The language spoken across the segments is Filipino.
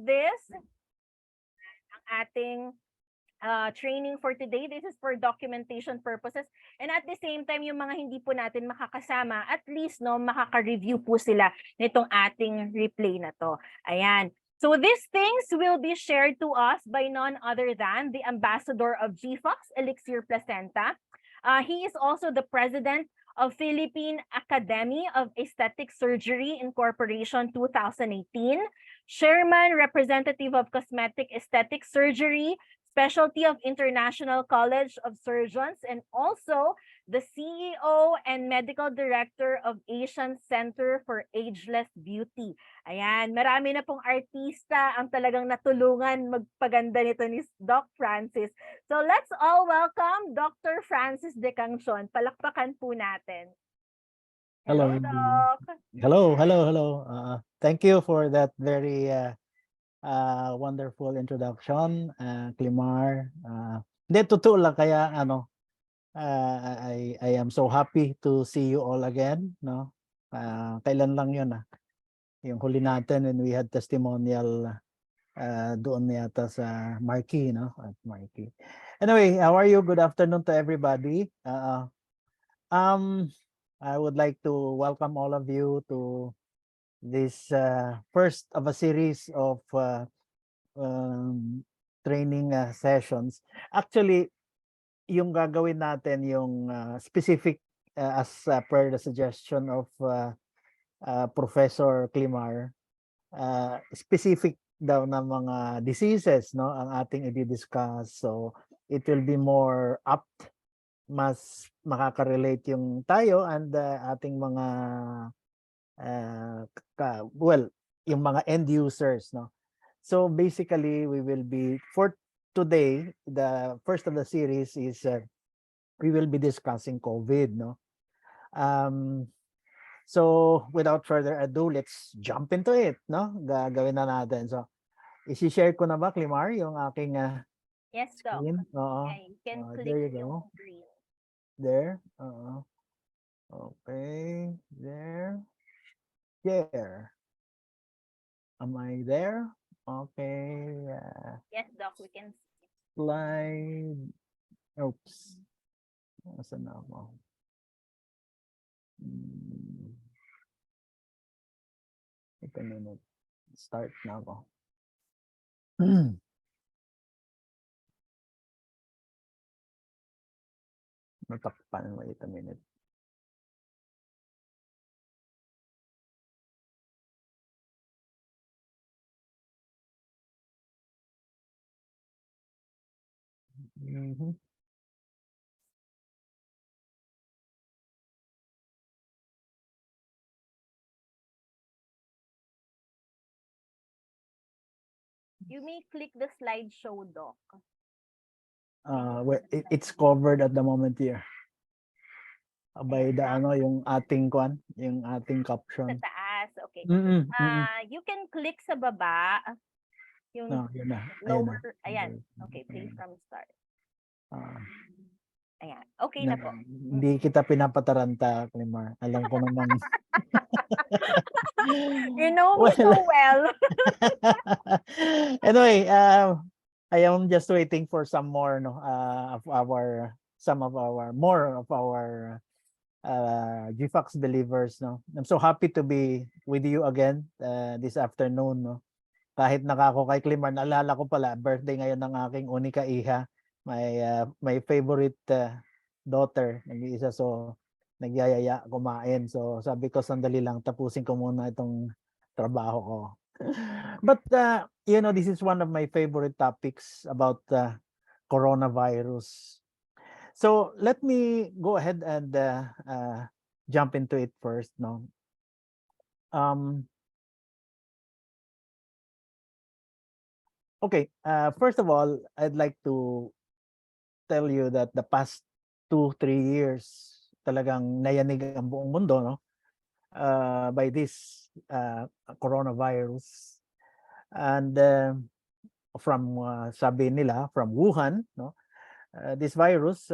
this, ang ating training for today. This is for documentation purposes. And at the same time, yung mga hindi po natin makakasama, at least no, makaka-review po sila nitong ating replay na to. Ayan. So these things will be shared to us by none other than the ambassador of GFOX, Elixir Placenta. He is also the president of Philippine Academy of Aesthetic Surgery Incorporation 2018, chairman representative of Cosmetic Aesthetic Surgery, Specialty of International College of Surgeons, and also the CEO and Medical Director of Asian Center for Ageless Beauty. Ayan, marami na pong artista ang talagang natulungan magpaganda nito ni Doc Francis. So let's all welcome Dr. Francis De Cangcion. Palakpakan po natin. Hello, Doc. hello. Thank you for that very wonderful introduction, Climar. Hindi, totoo lang, kaya I am so happy to see you all again, no? Kailan lang yun, yung huli natin when we had testimonial doon yata sa Marquee, no? At Marquee. Anyway, how are you? Good afternoon to everybody. I would like to welcome all of you to this first of a series of training sessions. Actually, yung gagawin natin yung specific as per the suggestion of Professor Climar, specific daw na mga diseases, no, ang ating i-discuss. So it will be more apt, mas makaka-relate yung tayo and ating mga well, yung mga end users, no. So basically we will be, for today, the first of the series is we will be discussing COVID, no. So without further ado, let's jump into it, no. Gagawin na natin. So i-share ko na ba, Climar, yung aking Yes, Doc. screen? Okay, you can click there you yung go. green. There. Okay. There. There. Am I there? Okay. Yes, Doc, we can see. Slide. Oops. Nasaan na ako? Wait a minute. Start na ako. Natakpan. Wait a minute. You may click the slideshow, Doc. It's covered at the moment here. By the yung ating yung ating caption. Sa taas, okay. You can click sa baba. Yung yun na. lower, ayan. Okay, play from start. Ayan, okay na po. Hindi kita pinapataranta, Climar. Alam ko naman. You know me so well. Anyway, I am just waiting for some more more of our GFOX believers, no. I'm so happy to be with you again this afternoon, no. Kahit nakako kay Climar, naalala ko pala birthday ngayon ng aking unika iha, my favorite daughter, nag-iisa, so nagyayaya kumain. So sabi ko sandali lang, tapusin ko muna itong trabaho ko. But you know, this is one of my favorite topics about coronavirus. So let me go ahead and jump into it first, no. Okay, first of all, I'd like to tell you that the past 2-3 years talagang nayanig ang buong mundo, no, by this coronavirus, and from sabi nila from Wuhan, no, this virus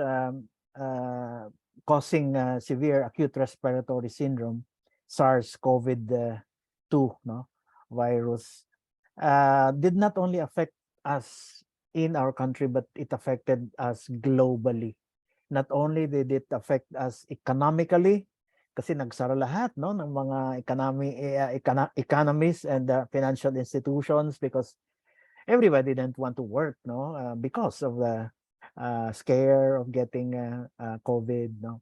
causing severe acute respiratory syndrome, SARS-CoV-2, no, virus. did not only affect us in our country, but it affected us globally. Not only did it affect us economically, kasi nagsara lahat no ng mga economies and financial institutions because everybody didn't want to work no because of the scare of getting COVID no.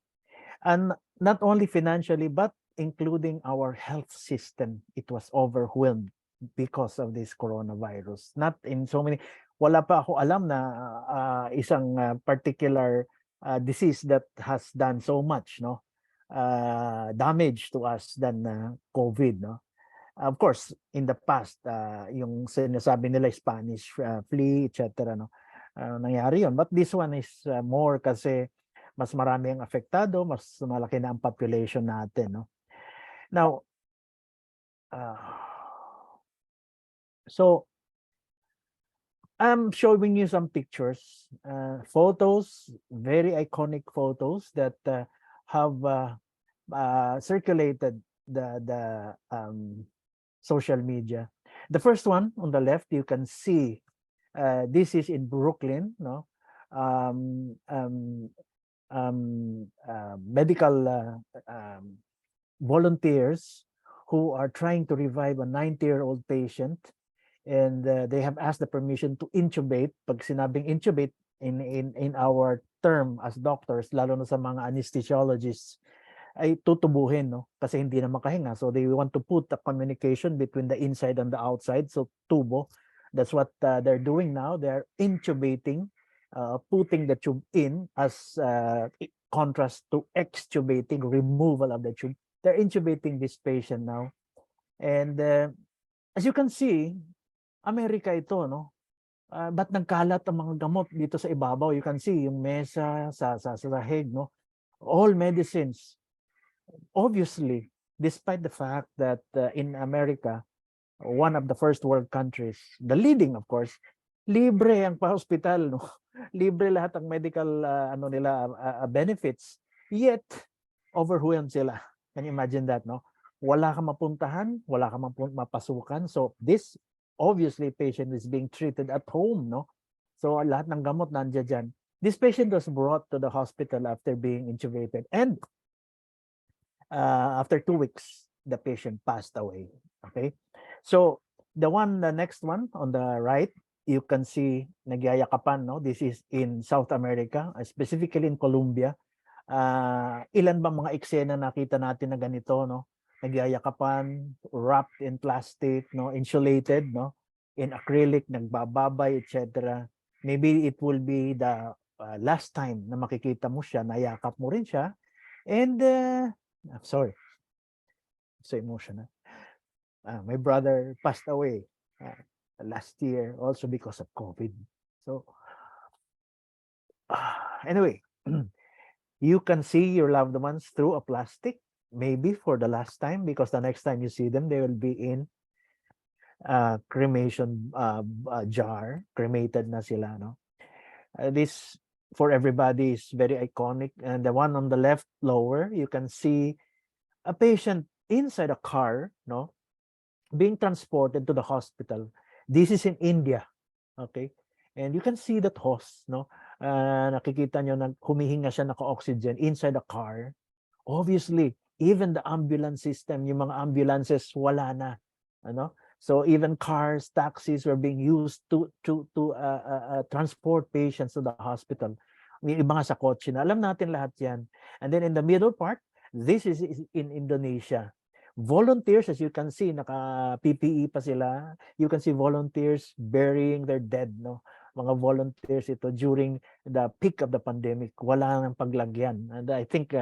And not only financially but including our health system, it was overwhelmed because of this coronavirus. Not in so many, wala pa ako alam na isang particular disease that has done so much no damage to us than COVID no. Of course, in the past, yung sinasabi nila Spanish flu, etc. No? Nangyari yun. But this one is more kasi mas marami ang apektado, mas malaki na ang population natin. No? Now, so I'm showing you some pictures, photos, very iconic photos that have circulated the social media. The first one on the left, you can see this is in Brooklyn, no? Medical volunteers who are trying to revive a 90-year-old patient, and they have asked the permission to intubate. Pag sinabing intubate in our term as doctors, lalo na sa mga anesthesiologists, ay tutubuhin no kasi hindi na makahinga, so they want to put the communication between the inside and the outside, so tubo. That's what they're doing now. They're intubating, putting the tube in as contrast to extubating, removal of the tube. They're intubating this patient now, and as you can see, Amerika ito no. Ba't nagkalat ang mga gamot dito sa ibabaw? You can see yung mesa sa sahig no, all medicines. Obviously, despite the fact that in America, one of the first world countries, the leading of course, libre ang pa-hospital, no? Libre lahat ang medical benefits. Yet, overwhelmed sila. Can you imagine that, no? Wala kang mapuntahan, wala kang mapasukan. So this, obviously, patient is being treated at home, no? So lahat ng gamot nandiyan dyan. This patient was brought to the hospital after being intubated. And after 2 weeks, the patient passed away. Okay, so the next one on the right, you can see nagyayakapan. No, this is in South America, specifically in Colombia. Ilan ba mga eksena nakita natin na ganito? No, nagyayakapan, wrapped in plastic, no, insulated, no, in acrylic, nagbababay, etc. Maybe it will be the last time na makikita mo siya, nayakap mo rin siya, and I'm sorry, so emotional. My brother passed away last year also because of COVID. So anyway, you can see your loved ones through a plastic, maybe for the last time, because the next time you see them, they will be in cremation jar, cremated na sila, no? This for everybody is very iconic. And the one on the left lower, you can see a patient inside a car, no, being transported to the hospital. This is in India, okay? And you can see that host, no, nakikita nyo na humihinga siya, naka-oxygen inside a car. Obviously, even the ambulance system, yung mga ambulances, wala na, ano? So even cars, taxis were being used to transport patients to the hospital. May iba nga sa kotse na. Alam natin lahat yan. And then in the middle part, this is in Indonesia. Volunteers, as you can see, naka-PPE pa sila. You can see volunteers burying their dead, no? Mga volunteers ito during the peak of the pandemic. Wala nang paglagyan. And I think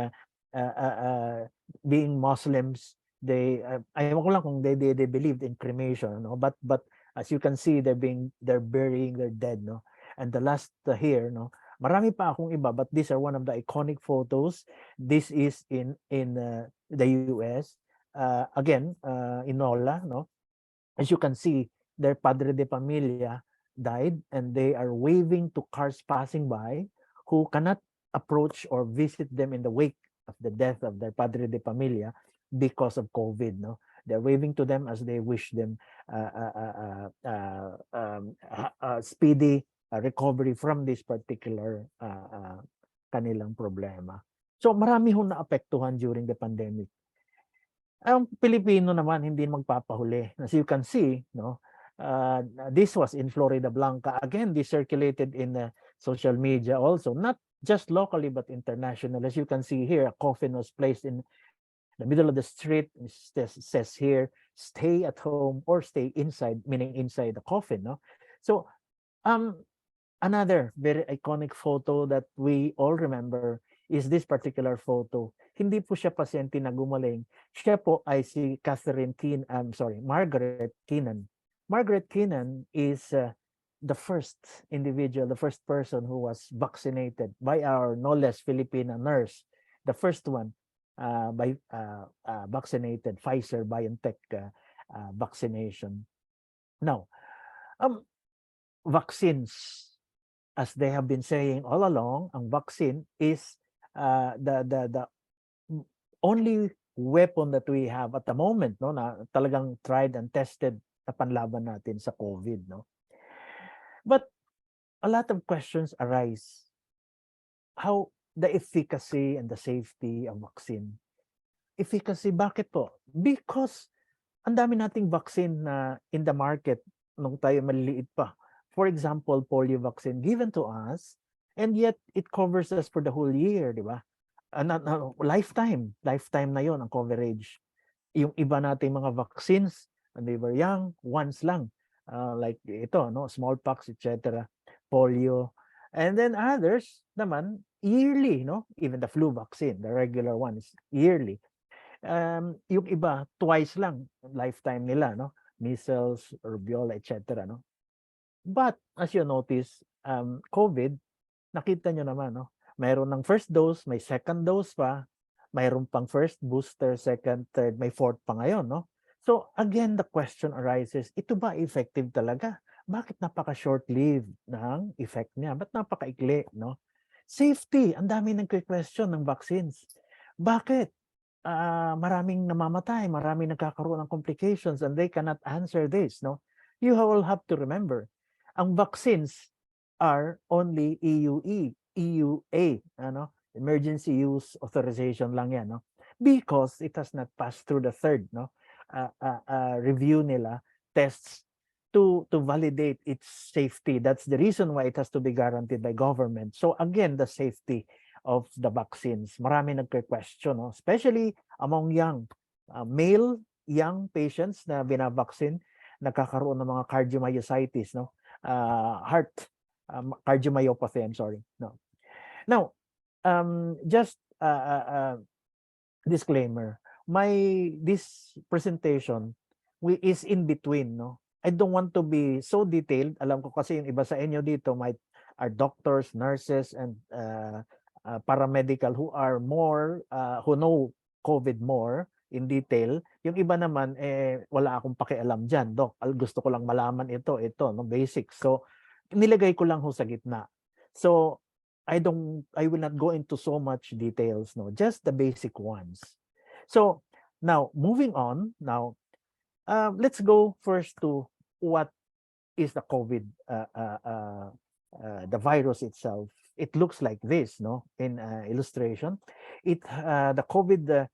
being Muslims, they ayaw ko lang kung they believed in cremation, no, but as you can see, they're burying their dead, no. And the last here, no, marami pa akong iba, but these are one of the iconic photos. This is in the US, again, in Nola, no. As you can see, their padre de familia died, and they are waving to cars passing by who cannot approach or visit them in the wake of the death of their padre de familia because of COVID, no. They're waving to them as they wish them speedy recovery from this particular kanilang problema. So marami hong naapektuhan during the pandemic. Ang Pilipino naman hindi magpapahuli. As you can see, no, this was in Florida Blanca. Again, this circulated in social media also, not just locally but international. As you can see here, a coffin was placed in the middle of the street. It says here, stay at home or stay inside, meaning inside the coffin. No, so another very iconic photo that we all remember is this particular photo. Hindi po siya pasyente na gumaling. Siya po ay si Margaret Keenan. Margaret Keenan is the first individual, the first person who was vaccinated by our no less Filipina nurse. The first one by vaccinated Pfizer BioNTech vaccination. Now, vaccines, as they have been saying all along, ang vaccine is the only weapon that we have at the moment, no, na talagang tried and tested na panlaban natin sa COVID, no. But a lot of questions arise. How the efficacy and the safety of vaccine. Efficacy, bakit po? Because ang dami nating vaccine na in the market nung tayo maliliit pa. For example, polio vaccine given to us, and yet it covers us for the whole year, di ba? Lifetime na yon ang coverage. Yung iba nating mga vaccines, when they were young, once lang. Like ito, no, smallpox, etc., polio. And then others naman, yearly, no? Even the flu vaccine, the regular one is yearly. Yung iba, twice lang, lifetime nila, no? Measles, rubiola, etc., no? But as you notice, COVID, nakita nyo naman, no? Mayroon ng first dose, may second dose pa, mayroon pang first booster, second, third, may fourth pa ngayon, no? So again, the question arises, ito ba effective talaga? Bakit napaka-short-lived ng effect niya? Ba't napaka-ikli, no? Safety, ang dami nagque-question ng vaccines. Bakit? Maraming namamatay, maraming nagkakaroon ng complications and they cannot answer this, no? You will have to remember, ang vaccines are only EUA, ano? Emergency use authorization lang yan, no? Because it has not passed through the third, no? Review nila, tests to validate its safety. That's the reason why it has to be guaranteed by government. So again, the safety of the vaccines. Marami nagke-question, no? Especially among young, male young patients na binavaccine, nagkakaroon ng mga cardiomyositis, no? Heart cardiomyopathy, I'm sorry. No. Now, just disclaimer, this presentation is in between, no. I don't want to be so detailed. Alam ko kasi yung iba sa inyo dito are doctors, nurses, and paramedical who are more who know COVID more in detail. Yung iba naman wala akong pakialam diyan, doc. Gusto ko lang malaman ito, no, basics. So nilagay ko lang ho sa gitna. So I will not go into so much details, no, just the basic ones. So now moving on, let's go first to what is the COVID, the virus itself. It looks like this, no, in illustration. The COVID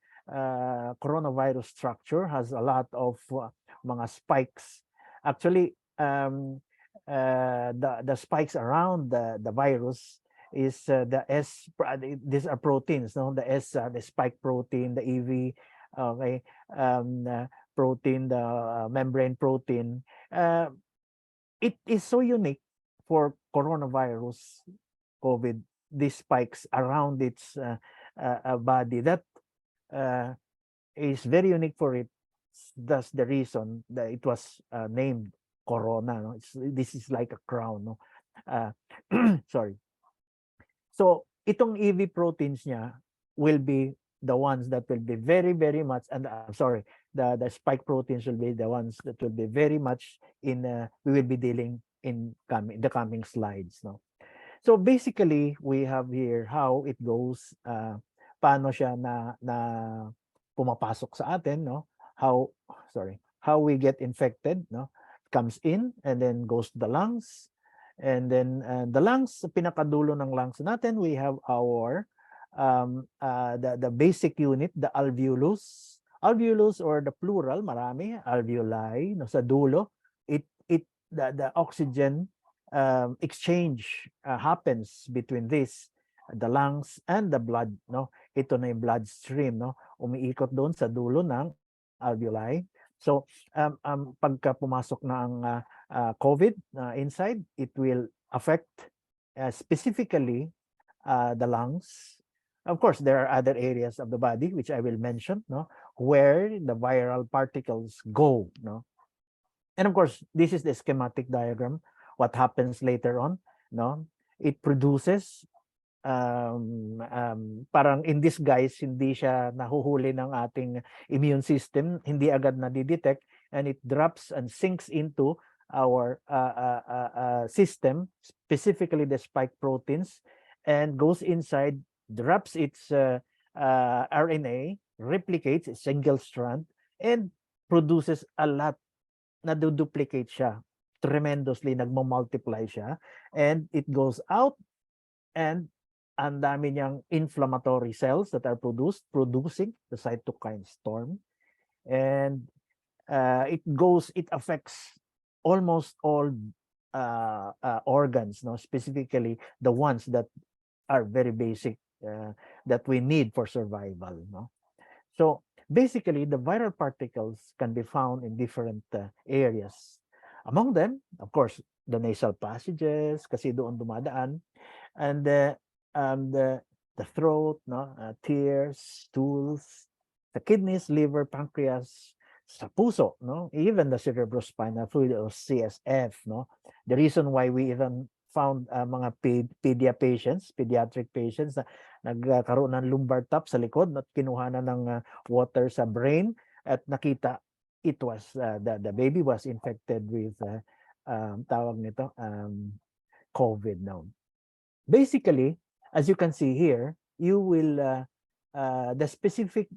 coronavirus structure has a lot of mga spikes. Actually, the spikes around the virus is the S. These are proteins, no? The S, the spike protein, the EV, okay, protein, the membrane protein. It is so unique for coronavirus, COVID, these spikes around its body. That is very unique for it. That's the reason that it was named corona. No? This is like a crown. No? Sorry. So itong EV proteins niya will be the ones that will be very, very much, and sorry, the spike proteins will be the ones that will be very much in, we will be dealing in the coming slides. No? So basically, we have here how it goes, paano siya na pumapasok sa atin, no? How how we get infected, no? Comes in and then goes to the lungs. And then the lungs, pinakadulo ng lungs natin, we have our the basic unit, the alveolus. Alveolus, or the plural, marami, alveoli, no, sa dulo. The oxygen exchange happens between this, the lungs and the blood, no? Ito na yung bloodstream, no? Umiikot doon sa dulo ng alveoli. So pagka pumasok na ang COVID inside, it will affect specifically the lungs. Of course, there are other areas of the body which I will mention, no, where the viral particles go, no. And of course, this is the schematic diagram. What happens later on, no? It produces parang in this guise, hindi siya nahuhuli ng ating immune system, hindi agad na-detect, and it drops and sinks into our system, specifically the spike proteins, and goes inside, drops its RNA, replicates a single strand, and produces a lot, naduduplicate siya tremendously, nagmo-multiply siya, and it goes out, and ang dami niyang inflammatory cells that are producing the cytokine storm, and it affects almost all organs, no, specifically the ones that are very basic, that we need for survival, no. So basically, the viral particles can be found in different areas. Among them, of course, the nasal passages, kasi doon dumadaan, and the throat, no, tears, stools, the kidneys, liver, pancreas, sa puso, no, even the cerebrospinal fluid, or CSF, no. The reason why we even found mga pediatric patients na nagkaroon ng lumbar tap sa likod at kinuha na ng water sa brain, at nakita it was the baby was infected with tawag nito COVID now. Basically, as you can see here, you will the specific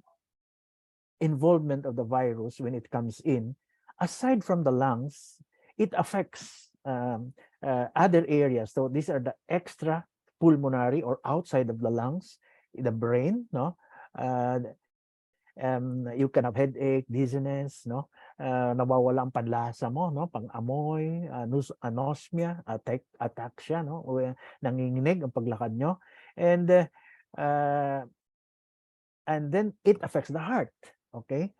involvement of the virus when it comes in, aside from the lungs, it affects other areas. So these are the extra pulmonary, or outside of the lungs, the brain, no. You can have headache, dizziness, no, nawawala ang panlasa mo, no, pang-amoy, anosmia, ataxia, no, nanginginig ang paglakad nyo, and then it affects the heart, okay.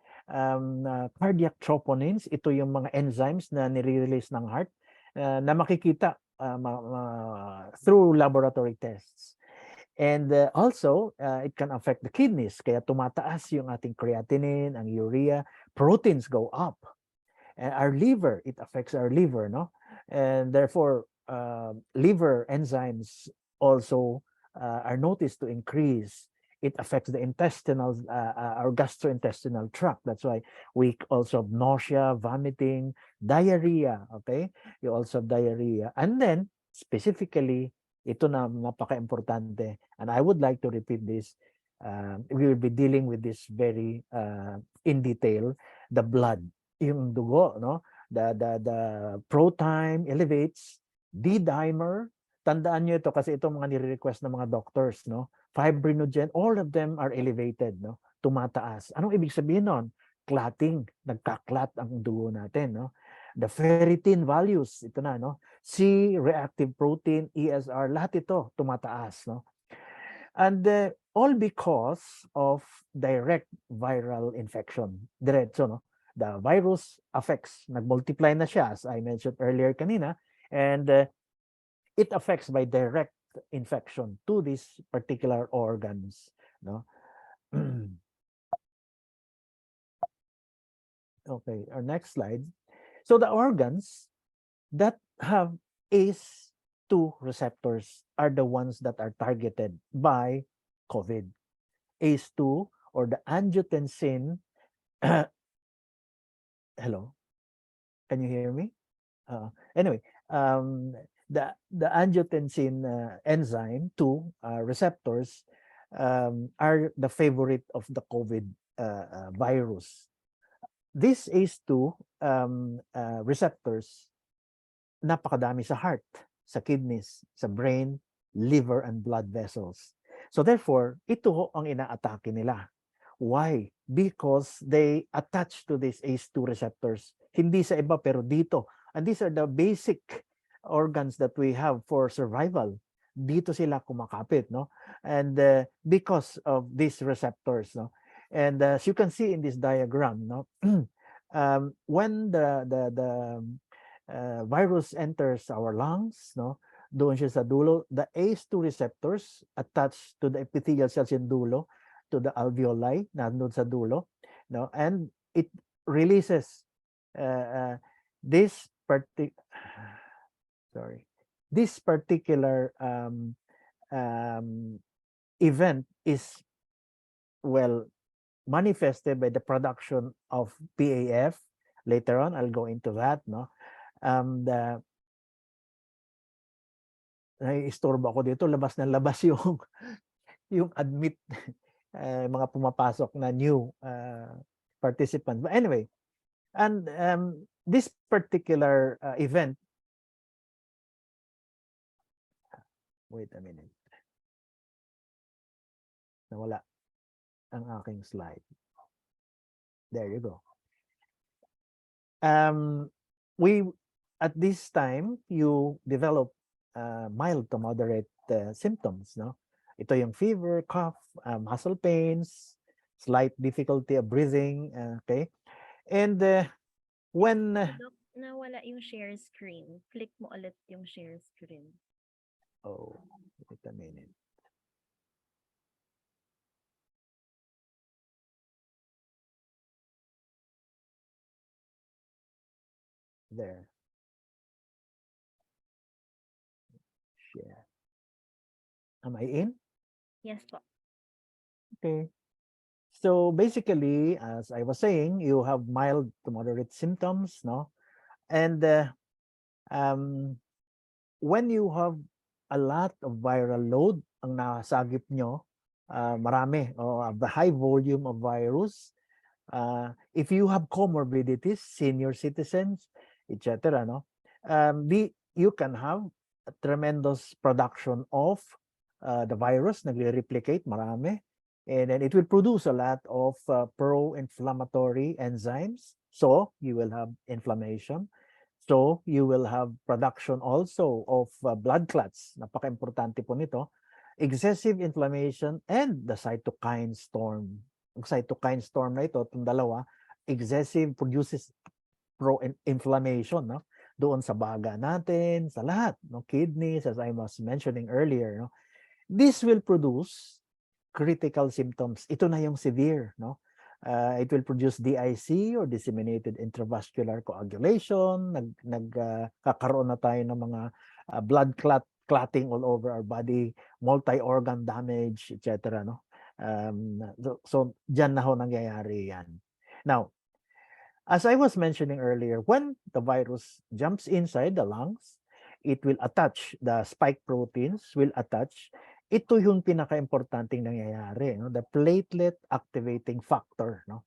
Cardiac troponins, ito yung mga enzymes na nire-release ng heart, na makikita through laboratory tests. And also, it can affect the kidneys, kaya tumataas yung ating creatinine, ang urea, proteins go up. And our liver, it affects our liver, no? And therefore, liver enzymes also are noticed to increase. It affects the intestinal, our gastrointestinal tract. That's why we also have nausea, vomiting, diarrhea, okay? You also have diarrhea. And then, specifically, ito na napaka-importante, and I would like to repeat this, we will be dealing with this very in detail, the blood, yung dugo, no? The ProTime elevates, D-dimer, tandaan nyo ito kasi ito mga nire-request ng mga doctors, no? Fibrinogen, all of them are elevated, no? Tumataas. Anong ibig sabihin nun? Clotting, nagka-clot ang dugo natin, no? The ferritin values, ito na, no? C-reactive protein, ESR, lahat ito tumataas, no? And all because of direct viral infection. Diretso, no? The virus affects, nag-multiply na siya, as I mentioned earlier kanina, and it affects by direct infection to these particular organs, no? Okay, our next slide. So the organs that have ACE2 receptors are the ones that are targeted by COVID. ACE2, or the angiotensin. Hello, can you hear me? Anyway, the angiotensin enzyme 2 receptors are the favorite of the COVID virus. These ACE2 receptors, napakadami sa heart, sa kidneys, sa brain, liver, and blood vessels. So therefore, ito ang inaatake nila. Why? Because they attach to these ACE2 receptors. Hindi sa iba pero dito. And these are the basic organs that we have for survival. Dito sila kumakapit, no? And because of these receptors, no? And as you can see in this diagram, no? When the virus enters our lungs, no? Doon siya sa dulo, the ACE2 receptors attached to the epithelial cells in dulo, to the alveoli, nandun sa dulo, no? And it releases this particular event is, well, manifested by the production of PAF. Later on, I'll go into that, no? Naiistorbo ako dito, labas na labas yung yung admit mga pumapasok na new participant. But anyway, and this particular event, wait a minute, nawala ang aking slide. There you go. We at this time you develop mild to moderate symptoms, no? Ito yung fever, cough, muscle pains, slight difficulty of breathing, okay? And when Doc, nawala yung share screen. Click mo ulit yung share screen. oh, wait a minute. There. Share. Am I in? Yes po. Okay. So basically, as I was saying, you have mild to moderate symptoms, no? And when you have a lot of viral load, ang nasagip nyo, marami, or the high volume of virus, if you have comorbidities, senior citizens, etc., no? You can have a tremendous production of the virus, nagre-replicate, marami. And then it will produce a lot of pro-inflammatory enzymes. So you will have inflammation. So you will have production also of blood clots. Napaka-importante po nito. Excessive inflammation and the cytokine storm. Ang cytokine storm na ito, itong dalawa, excessive produces pro-inflammation, no? Doon sa baga natin, sa lahat, no? Kidneys, as I was mentioning earlier, no? This will produce critical symptoms. Ito na yung severe, no? It will produce DIC or disseminated intravascular coagulation. Kakaroon na tayo ng mga blood clotting all over our body, multi-organ damage, etc., no? So dyan na ho nangyayari yan. Now, as I was mentioning earlier, when the virus jumps inside the lungs, it will attach, the spike proteins will attach. Ito yung pinaka-importanting nangyayari, no? The platelet activating factor, no?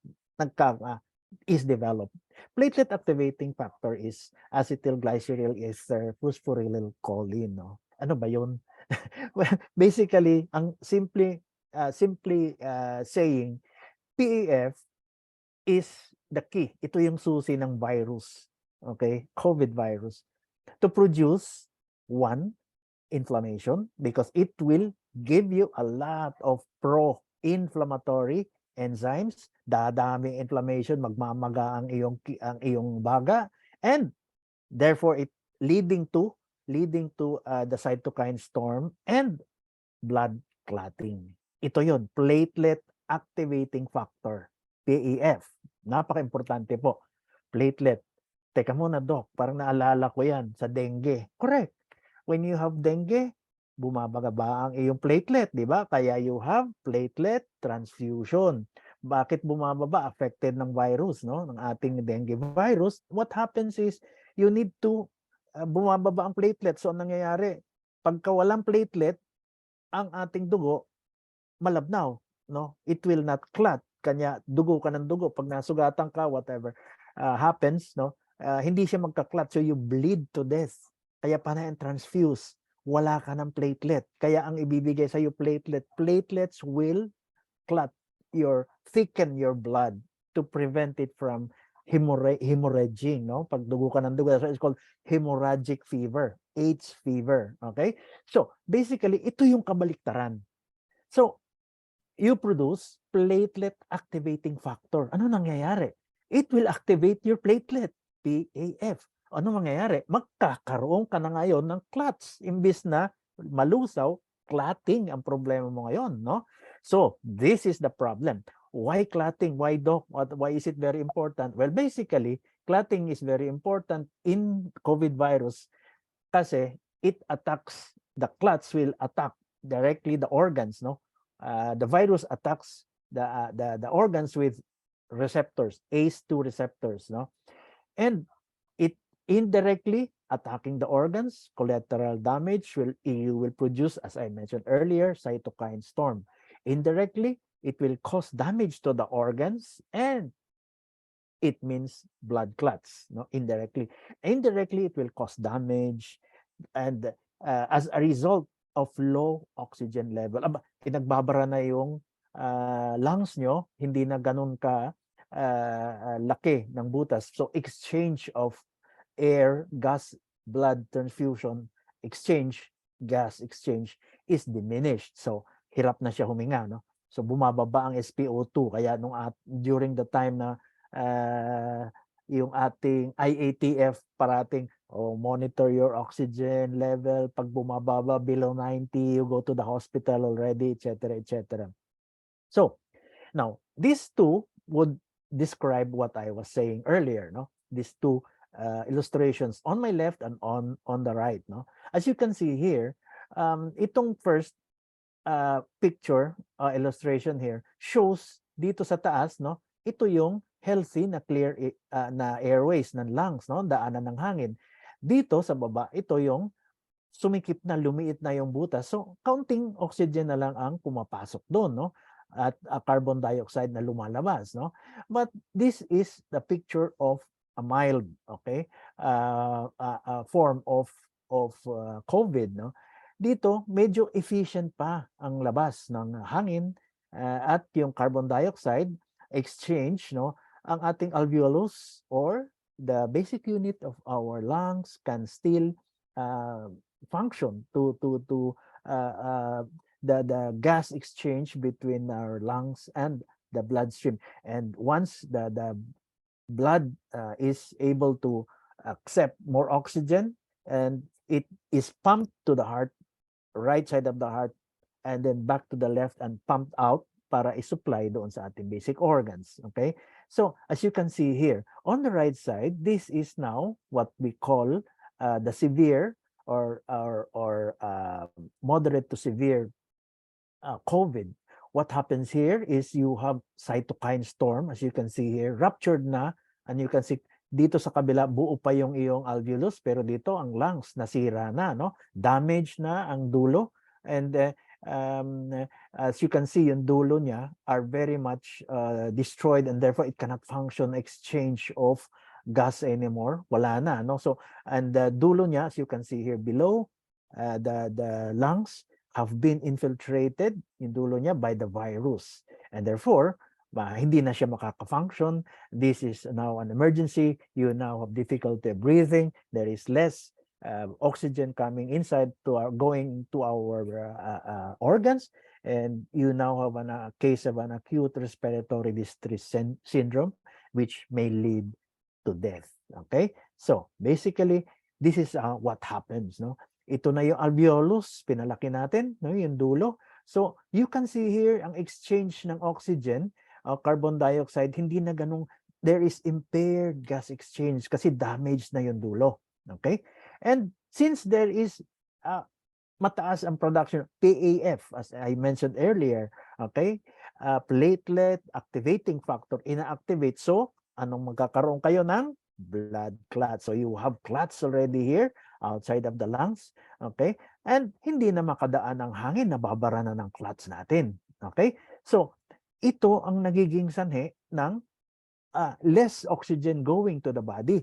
Is developed. Platelet activating factor is acetylglyceryl ester phosphoryl-choline, no? Ano ba yun? Well, basically, ang simply saying, PAF is the key. Ito yung susi ng virus, okay? COVID virus. To produce one, inflammation, because it will give you a lot of pro-inflammatory enzymes. Dadami inflammation, magmamaga ang iyong baga, and therefore it leading to the cytokine storm and blood clotting. Ito yon, platelet activating factor, PAF. Napaka-importante po. Platelet. Teka muna, Doc, parang naalala ko yan sa dengue. Correct. When you have dengue, bumabaga ba ang iyong platelet, di ba? Kaya you have platelet transfusion. Bakit bumababa? Affected ng virus, no? Ng ating dengue virus. What happens is, you need to bumababa ang platelet. So, ang nangyayari, pagka walang platelet, ang ating dugo, malabnaw, no? It will not clot. kanya dugo ka ng dugo, pag nasugatan ka, whatever happens, no, hindi siya magka-clot, so you bleed to death. Kaya panay ang transfuse, wala ka ng platelet. Kaya ang ibibigay sa iyo platelets will clot thicken your blood to prevent it from hemorrhaging, no? Pag dugo ka ng dugo, that's why it's called hemorrhagic fever, H fever, okay? So, basically, ito yung kabaliktaran. So, you produce platelet activating factor. Ano nangyayari? It will activate your platelet, PAF. Ano mangyayari? Magkakaroon ka na ngayon ng clots. Imbis na malusaw, clotting ang problema mo ngayon, no? So, this is the problem. Why clotting? Why, doc? Why is it very important? Well, basically, clotting is very important in COVID virus kasi the clots will attack directly the organs, no? The virus attacks the organs with receptors, ACE2 receptors, no? And it indirectly attacking the organs, collateral damage you will produce, as I mentioned earlier, cytokine storm. Indirectly, it will cause damage to the organs, and it means blood clots, no? Indirectly, it will cause damage, and as a result of low oxygen level, pinagbabara na yung lungs nyo, hindi na ganun ka laki ng butas. So exchange of air, gas, blood transfusion, gas exchange is diminished. So hirap na siya huminga, no? So bumababa ang SpO2. Kaya during the time na yung ating IATF parating, monitor your oxygen level. Pag bumababa below 90, you go to the hospital already, etc., etc. So, now, these two would describe what I was saying earlier, no? These two illustrations on my left and on the right, no? As you can see here, itong first picture, illustration here, shows dito sa taas, no? Ito yung healthy na clear na airways ng lungs, no? Daanan ng hangin. Dito sa baba, ito yung sumikip na, lumiit na yung butas. So, counting oxygen na lang ang pumapasok doon, no? At carbon dioxide na lumalabas, no? But this is the picture of a mild, okay, form of COVID, no? Dito, medyo efficient pa ang labas ng hangin at yung carbon dioxide exchange, no? Ang ating alveolus or the basic unit of our lungs can still function to the gas exchange between our lungs and the bloodstream. And once the blood is able to accept more oxygen, and it is pumped to the heart, right side of the heart, and then back to the left and pumped out para i-supply doon sa ating basic organs. Okay? So, as you can see here, on the right side, this is now what we call the severe or moderate to severe COVID. What happens here is you have cytokine storm, as you can see here, ruptured na, and you can see dito sa kabila, buo pa yung iyong alveolus, pero dito ang lungs nasira na, no? Damage na ang dulo, and as you can see, yung dulo niya are very much destroyed, and therefore it cannot function exchange of gas anymore. Wala na, no? So, and the dulo niya, as you can see here below, the lungs have been infiltrated, yung dulo niya, by the virus, and therefore hindi na siya makaka-function. This is now an emergency. You now have difficulty breathing. There is less oxygen coming inside going to our organs, and you now have a case of an acute respiratory distress syndrome, which may lead to death. Okay, so basically this is what happens, no? Ito na yung alveolus, pinalaki natin, no, yung dulo. So you can see here ang exchange ng oxygen, carbon dioxide, hindi na ganung, there is impaired gas exchange kasi damaged na yung dulo. Okay? And since there is mataas ang production, PAF, as I mentioned earlier, okay? Platelet activating factor, ina-activate. So, anong magkakaroon kayo ng blood clots? So, you have clots already here outside of the lungs, okay? And hindi na makadaan ang hangin, nababara na ng clots natin, okay? So, ito ang nagiging sanhi ng less oxygen going to the body.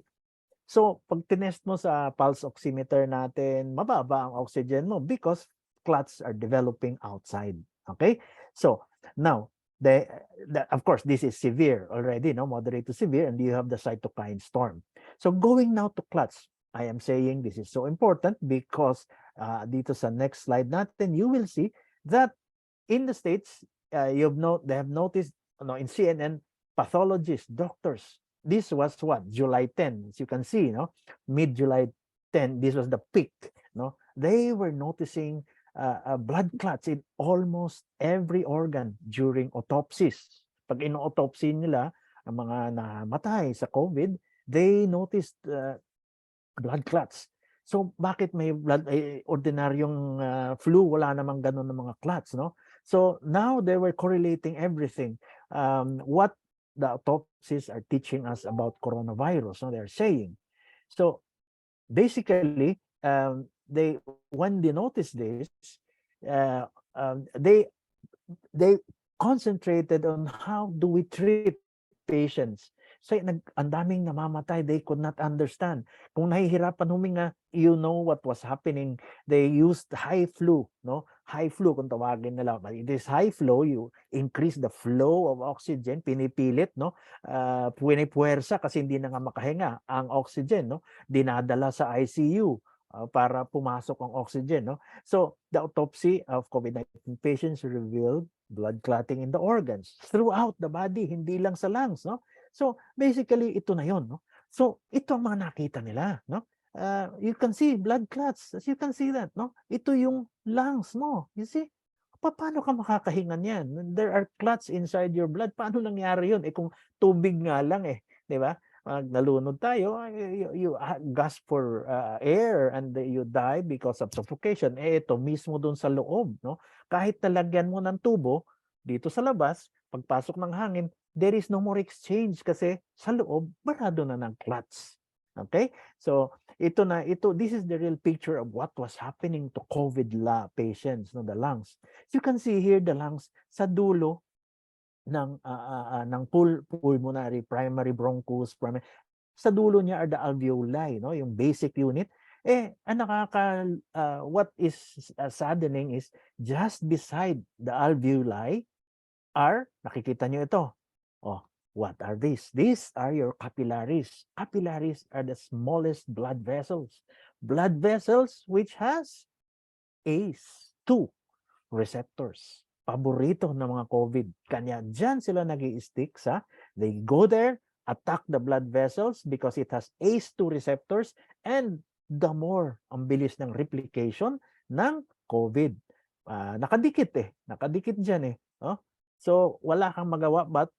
So, pag tinest mo sa pulse oximeter natin, mababa ang oxygen mo because clots are developing outside. Okay? So, now, of course, this is severe already, no? Moderate to severe, and you have the cytokine storm. So, going now to clots, I am saying this is so important because dito sa next slide natin, you will see that in the States, they have noticed, in CNN, pathologists, doctors. This was what, July 10, as you can see, mid-July 10, this was the peak. They were noticing blood clots in almost every organ during autopsies. Pag ino-autopsy nila ang mga namatay sa COVID, they noticed blood clots. So bakit may ordinaryong flu, wala namang ganun ng mga clots, no? So now they were correlating everything. What the autopsies are teaching us about coronavirus, no? They're saying. So basically, when they noticed this, they concentrated on how do we treat patients. So, ang daming namamatay, they could not understand. Kung nahihirapan huminga, you know what was happening. They used high flow, no? High flow kung tawagin nila. But it is high flow, you increase the flow of oxygen, pinipilit, no? Pinipuwersa kasi hindi na nga makahinga ang oxygen, no? Dinadala sa ICU para pumasok ang oxygen, no? So, the autopsy of COVID-19 patients revealed blood clotting in the organs throughout the body, hindi lang sa lungs, no? So basically ito na 'yon, no? So ito ang mga nakita nila, no? You can see blood clots, as you can see that, no? Ito yung lungs mo, you see? Paano ka makakahinga niyan? There are clots inside your blood. Paano nangyari 'yon? Kung tubig nga lang 'di ba? Nalunod tayo, you gasp for air and you die because of suffocation. Ito mismo doon sa loob, no? Kahit talagyan mo ng tubo dito sa labas, pagpasok ng hangin, there is no more exchange kasi sa loob barado na ng clots. Okay? So this is the real picture of what was happening to COVID patients, no, the lungs. So you can see here the lungs sa dulo ng pulmonary primary bronchus, sa dulo niya are the alveoli, no, yung basic unit. What is saddening is just beside the alveoli nakikita nyo ito. What are these? These are your capillaries. Capillaries are the smallest blood vessels. Blood vessels which has ACE2 receptors. Paborito ng mga COVID. Kanya dyan sila nag-i-stick they go there, attack the blood vessels because it has ACE2 receptors, and the more ang bilis ng replication ng COVID. Nakadikit dyan So wala kang magawa but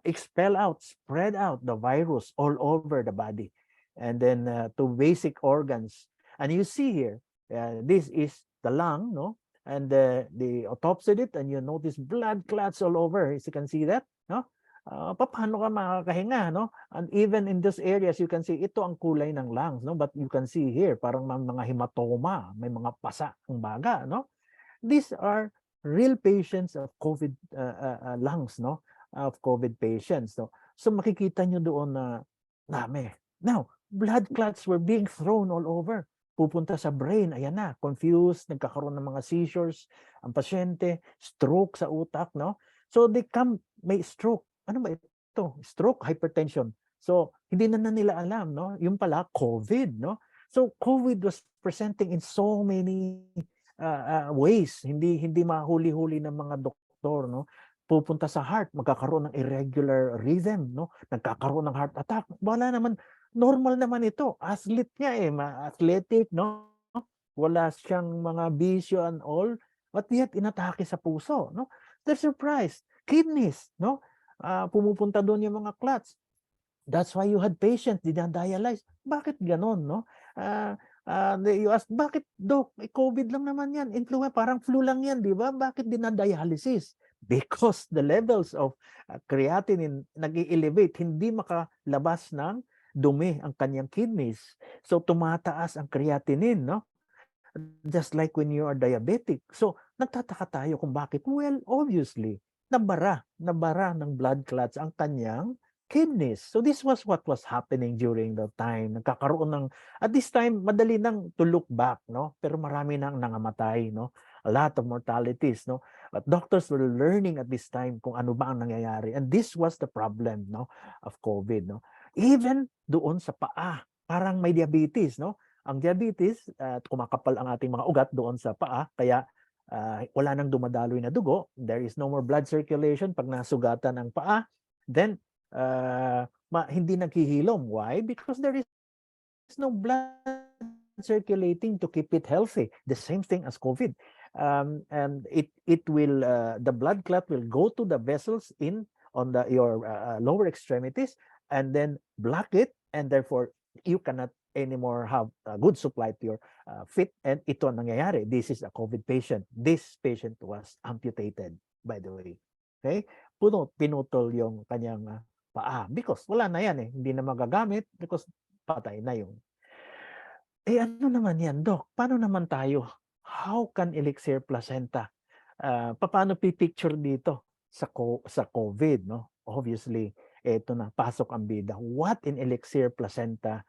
expel out, spread out the virus all over the body and then to basic organs. And you see here, this is the lung, no? And they autopsied it and you notice blood clots all over. As you can see that, no? Paano ka makakahinga, no? And even in these areas, you can see ito ang kulay ng lungs, no? But you can see here, parang mga hematoma, may mga pasa ang baga, no? These are real patients of COVID lungs, no? Of COVID patients, no? So makikita nyo doon na dami. Now, blood clots were being thrown all over. Pupunta sa brain, ayan na, confused, nagkakaroon ng mga seizures, ang pasyente, stroke sa utak, no? So may stroke. Ano ba ito? Stroke, hypertension. So hindi na nila alam, no? Yung pala, COVID, no? So COVID was presenting in so many ways. Hindi mahuli-huli ng mga doktor, no? Pupunta sa heart, magkakaroon ng irregular rhythm, no? Nagkakaroon ng heart attack. Wala naman, normal naman ito. Athlete niya athletic, no? Wala siyang mga bisyo and all, but yet inatake sa puso, no? They're surprised. Kidneys, no? Pumupunta doon yung mga clots. That's why you had patients dinadialyze. Bakit ganon, no? You ask, bakit Doc? COVID lang naman yan. Influenza, parang flu lang yan, di ba? Bakit dinadialysis? Because the levels of creatinine nag-i-elevate, hindi makalabas ng dumi ang kanyang kidneys. So tumataas ang creatinine, no? Just like when you are diabetic. So nagtataka tayo kung bakit. Well, obviously, nabara ng blood clots ang kanyang kidneys. So this was what was happening during the time. Nagkakaroon ng, at this time, madali nang to look back, no? Pero marami nang nangamatay, no? A lot of mortalities, no? But doctors were learning at this time kung ano ba ang nangyayari. And this was the problem, no? Of COVID, no? Even doon sa paa, parang may diabetes, no? Ang diabetes, kumakapal ang ating mga ugat doon sa paa, kaya wala nang dumadaloy na dugo, there is no more blood circulation pag nasugatan ang paa, then hindi naghihilom. Why? Because there is no blood circulating to keep it healthy. The same thing as COVID. And it will the blood clot will go to the vessels in on your lower extremities and then block it, and therefore you cannot anymore have a good supply to your feet. And ito ang nangyayari. This is a COVID patient. This patient was amputated, by the way. Okay? Pinutol yung kanyang paa because wala na yan eh. Hindi na magagamit because patay na yung. Eh ano naman yan, Doc? Paano naman tayo? How can Elixir placenta? Paano pipicture dito sa COVID, no? Obviously, eto na, pasok ang bida. What in Elixir placenta?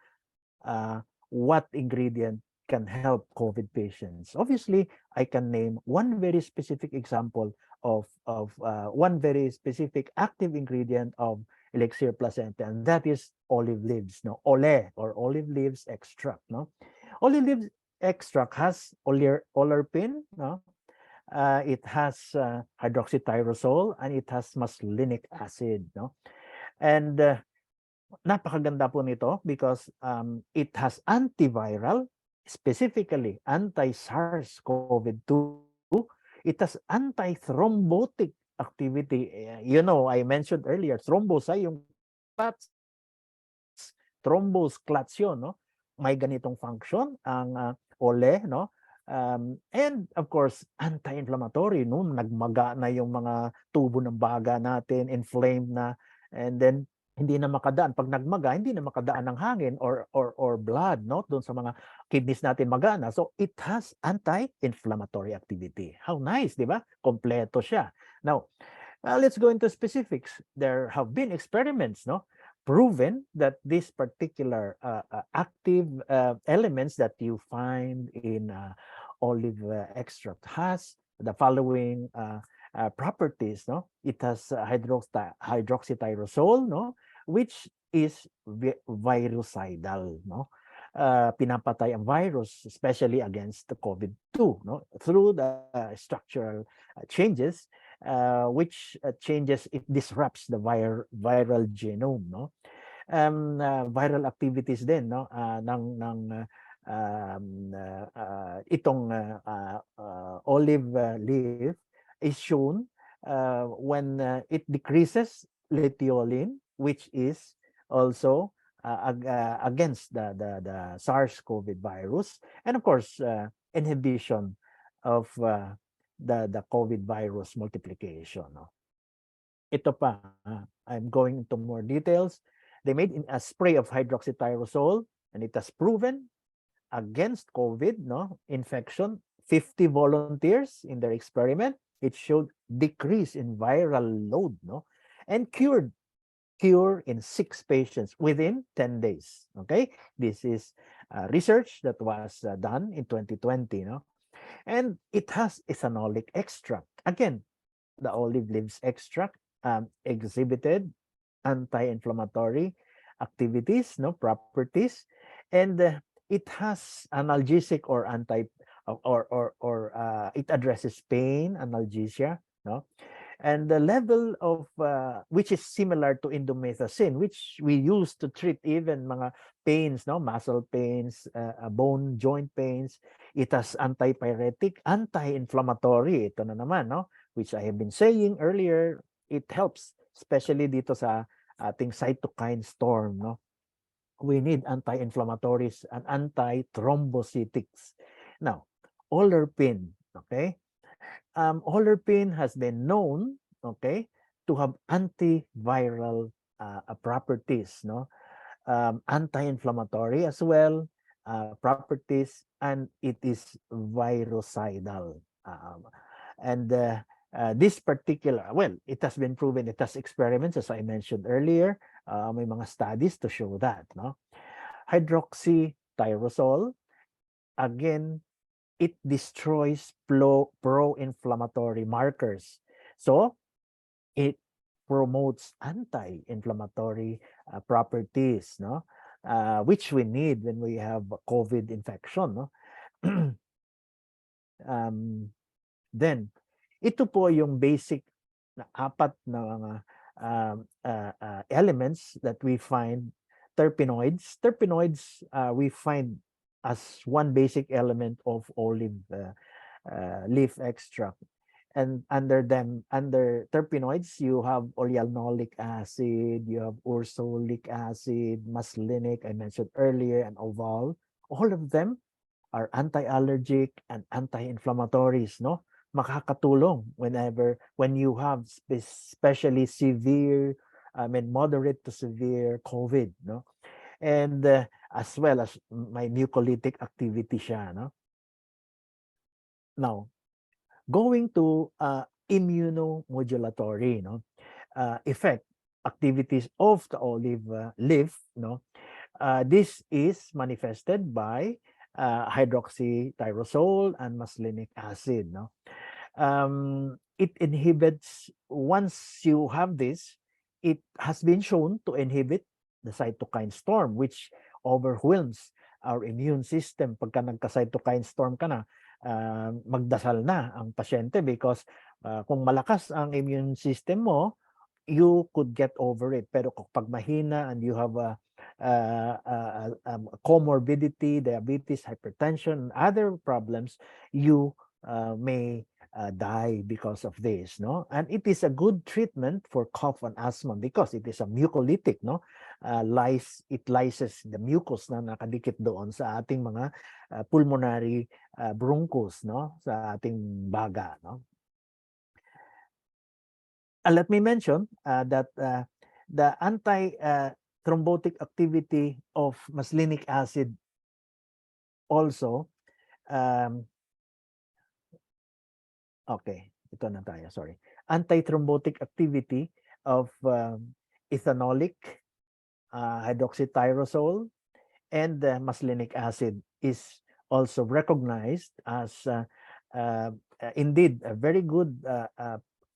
What ingredient can help COVID patients? Obviously, I can name one very specific example of one very specific active ingredient of Elixir placenta, and that is olive leaves, no? Ole or olive leaves extract, no? Olive leaves extract has oleuropein, no? It has hydroxytyrosol, and it has muscarinic acid, no? And napakaganda po nito because it has antiviral, specifically anti-SARS-CoV-2. It has anti-thrombotic activity. You know, I mentioned earlier, thrombus ay yung clots. Thrombus clots yun, no? May ganitong function ang ole, no? And of course, anti-inflammatory, no? Nagmaga na yung mga tubo ng baga natin, inflamed na, and then hindi na makadaan pag nagmaga, hindi na makadaan ng hangin or blood, no? Doon sa mga kidneys natin magana. So it has anti-inflammatory activity. How nice, di ba? Kompleto siya. Now, let's go into specifics. There have been experiments, no, proven that this particular active elements that you find in olive extract has the following properties, no? It has hydroxytyrosol, no, which is virucidal, no? Pinapatay ang virus, especially against the COVID-2, no, through the structural changes, which changes, it disrupts the viral genome, no? Viral activities din, no, itong olive leaf is shown when it decreases luteolin, which is also against the SARS-CoV virus, and of course inhibition of the COVID virus multiplication. No? Ito pa, I'm going into more details. They made a spray of hydroxytyrosol, and it has proven against COVID, no, infection. 50 volunteers in their experiment, it showed decrease in viral load, no, and cure in 6 patients within 10 days. Okay, this is research that was done in 2020, no, and it has ethanolic extract. Again, the olive leaves extract exhibited anti-inflammatory activities, no, properties, and it has analgesic or it addresses pain, analgesia, no, and the level of which is similar to indomethacin, which we use to treat even mga pains, no, muscle pains, bone joint pains. It has antipyretic, anti-inflammatory. Ito na naman, no, which I have been saying earlier. It helps, especially dito sa ating cytokine storm, no. We need anti-inflammatories and anti-thrombocytics. Now, oleuropein, okay? Oleuropein has been known, okay, to have antiviral properties, no? Anti-inflammatory as well, properties, and it is virucidal. And This particular, well, it has been proven, it has experiments, as I mentioned earlier. May mga studies to show that, no? Hydroxytyrosol, again, it destroys pro-inflammatory markers. So, it promotes anti-inflammatory properties, no? Which we need when we have COVID infection, no? Then, ito po yung basic na apat na mga elements that we find. Terpenoids. Terpenoids, we find as one basic element of olive leaf extract. And under terpenoids, you have oleanolic acid, you have ursolic acid, muscarinic, I mentioned earlier, and oval. All of them are anti-allergic and anti-inflammatories, no? Makakatulong when you have especially severe, moderate to severe COVID, no? And as well as may mucolytic activity siya, no? Now, going to immunomodulatory, no? Effect, activities of the olive leaf, no? This is manifested by hydroxytyrosol and muscarinic acid, no? It inhibits, once you have this, it has been shown to inhibit the cytokine storm, which overwhelms our immune system. Pagka nagka-cytokine storm ka na, magdasal na ang pasyente because kung malakas ang immune system mo, you could get over it. Pero kapag mahina and you have a comorbidity, diabetes, hypertension, and other problems, you may die because of this, no? And it is a good treatment for cough and asthma because it is a mucolytic, no? It lyses the mucus na nakadikit doon sa ating mga pulmonary bronchus, no? Sa ating baga, no? Let me mention that the anti-thrombotic activity of muscarinic acid also, okay, ito na tayo, sorry. Anti-thrombotic activity of ethanolic, hydroxytyrosol, and muscarinic acid is also recognized as indeed a very good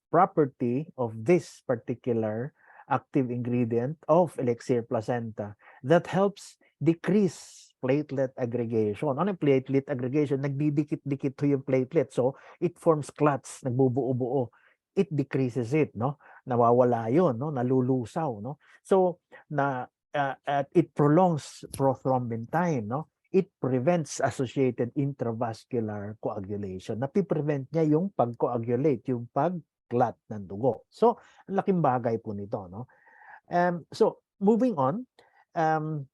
property of this particular active ingredient of Elixir placenta that helps decrease platelet aggregation. Ano yung platelet aggregation? Nagdidikit-dikit to yung platelet. So, it forms clots, nagbubuo-buo. It decreases it, no? Nawawala yun, no? Nalulusaw, no? So, it prolongs prothrombin time, no? It prevents associated intravascular coagulation. Napiprevent niya yung pag-coagulate, yung pag-clot ng dugo. So, ang laking bagay po nito, no? So, moving on,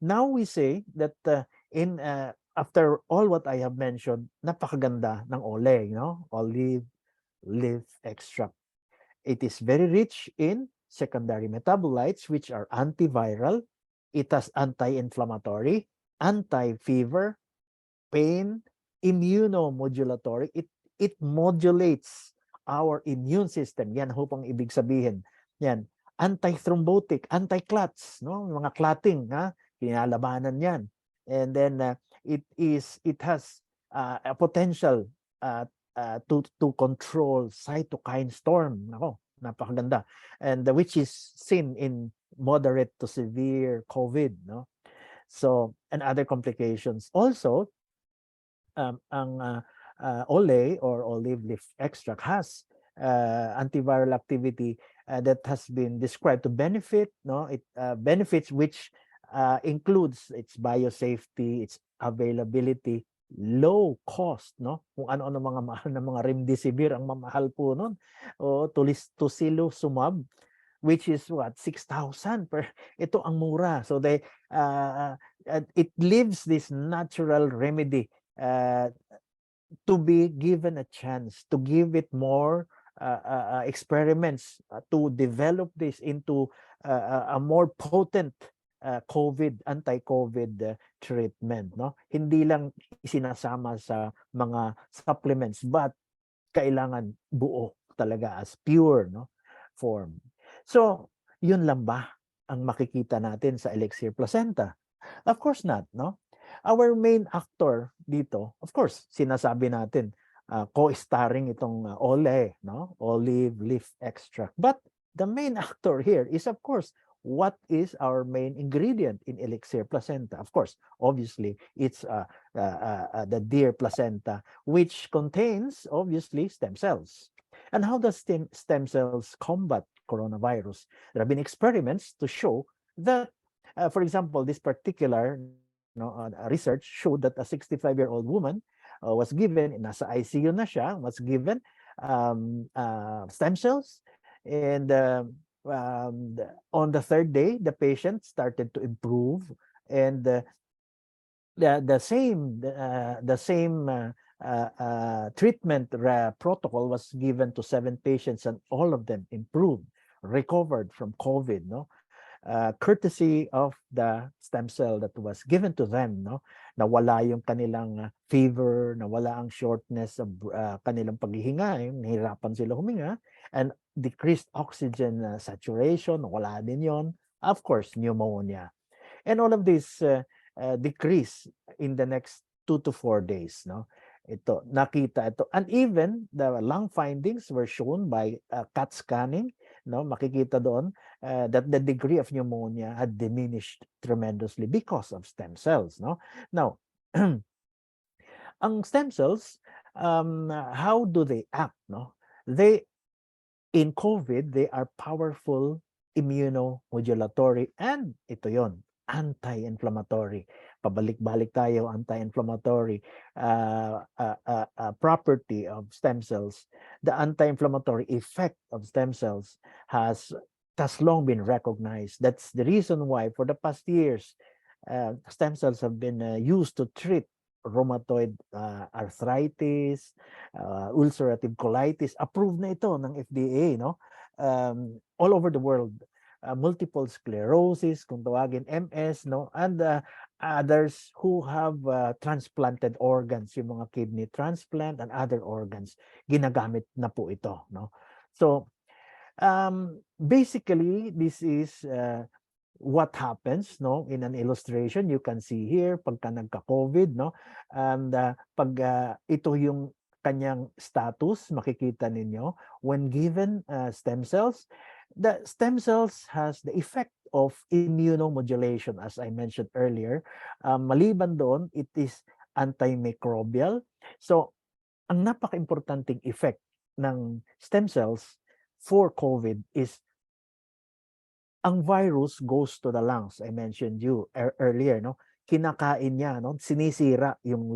now we say that after all what I have mentioned, napakaganda ng ole, no? Olive leaf extract. It is very rich in secondary metabolites, which are antiviral. It has anti-inflammatory, anti-fever, pain, immunomodulatory. It modulates our immune system. Yan ho pang ibig sabihin. Yan. Anti-thrombotic, anti-clots, no? Mga clotting, ha? Kinalabanan yan. And then it has a potential to control cytokine storm. Nako, napakaganda. And which is seen in moderate to severe COVID, no? So, and other complications. Also, ang ole or olive leaf extract has antiviral activity that has been described to benefit, no? It benefits which includes its biosafety, its availability, low cost, no? Kung ano-ano mga mahal na mga remdesivir ang mamahal po nun. O tocilizumab, which is what, 6,000 per, ito ang mura. So it leaves this natural remedy to be given a chance, to give it more experiments to develop this into a more potent anti-COVID treatment, no? Hindi lang isinasama sa mga supplements, but kailangan buo. talaga as pure, no, form. So, yun lang ba ang makikita natin sa Elixir Placenta? Of course not, no? Our main actor dito, of course, sinasabi natin, co-starring itong olive leaf extract. But the main actor here is, of course, what is our main ingredient in Elixir Placenta? Of course, obviously, it's the deer placenta, which contains, obviously, stem cells. And how does stem cells combat coronavirus? There have been experiments to show that, for example, this particular research showed that a 65-year-old woman was given, nasa ICU na siya, was given stem cells. And on the third day, the patient started to improve. And the same treatment protocol was given to 7 patients, and all of them improved, recovered from COVID, no? Courtesy of the stem cell that was given to them, no? Nawala yung kanilang fever, nawala ang shortness of kanilang paghihinga, nahirapan sila huminga, and decreased oxygen saturation, wala din yon. Of course, pneumonia. And all of this decrease in the next 2 to 4 days, no? Ito, nakita ito. And even the lung findings were shown by CAT scanning, no? Makikita doon that the degree of pneumonia had diminished tremendously because of stem cells, no? Now, ang stem cells, how do they act, no? In COVID, they are powerful immunomodulatory, and ito yon, anti-inflammatory. Pabalik-balik tayo, anti-inflammatory property of stem cells. The anti-inflammatory effect of stem cells has long been recognized. That's the reason why for the past years, stem cells have been used to treat rheumatoid arthritis, ulcerative colitis. Approved na ito ng FDA, no? All over the world. Multiple sclerosis, kung tawagin, MS, no? And others who have transplanted organs, yung mga kidney transplant and other organs, ginagamit na po ito, no? So, basically, this is what happens, no, in an illustration. You can see here pagka nagka-COVID, no, and pag ito yung kanyang status, makikita ninyo when given stem cells. The stem cells has the effect of immunomodulation, as I mentioned earlier. Maliban doon, it is antimicrobial. So ang napaka-importanting effect ng stem cells for COVID is ang virus goes to the lungs. I mentioned you earlier, no? Kinakain niya, no? Sinisira yung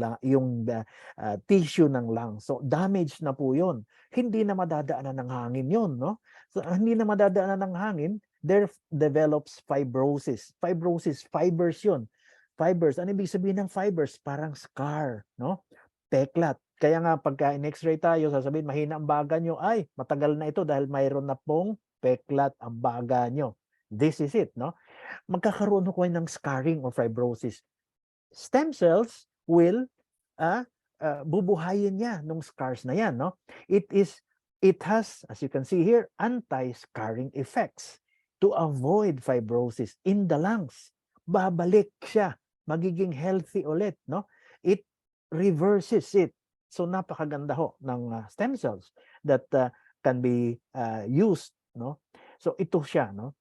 tissue ng lungs. So damage na po 'yon. Hindi na madadaanan ng hangin 'yon, no? So hindi na madadaanan ng hangin, there develops fibrosis. Fibrosis, fibers 'yon. Fibers, ano ibig sabihin ng fibers? Parang scar, no? Peklat. Kaya nga pagka in-x-ray tayo, sasabihin mahina ang baga nyo, ay matagal na ito dahil mayroon na pong peklat ang baga nyo. This is it, no? Magkakaroon ko ng scarring or fibrosis. Stem cells will bubuhayin niya nung scars na yan, no? It has, as you can see here, anti-scarring effects to avoid fibrosis in the lungs. Babalik siya, magiging healthy ulit, no? It reverses it. So napakaganda ho ng stem cells that can be used, no? So ito siya, no?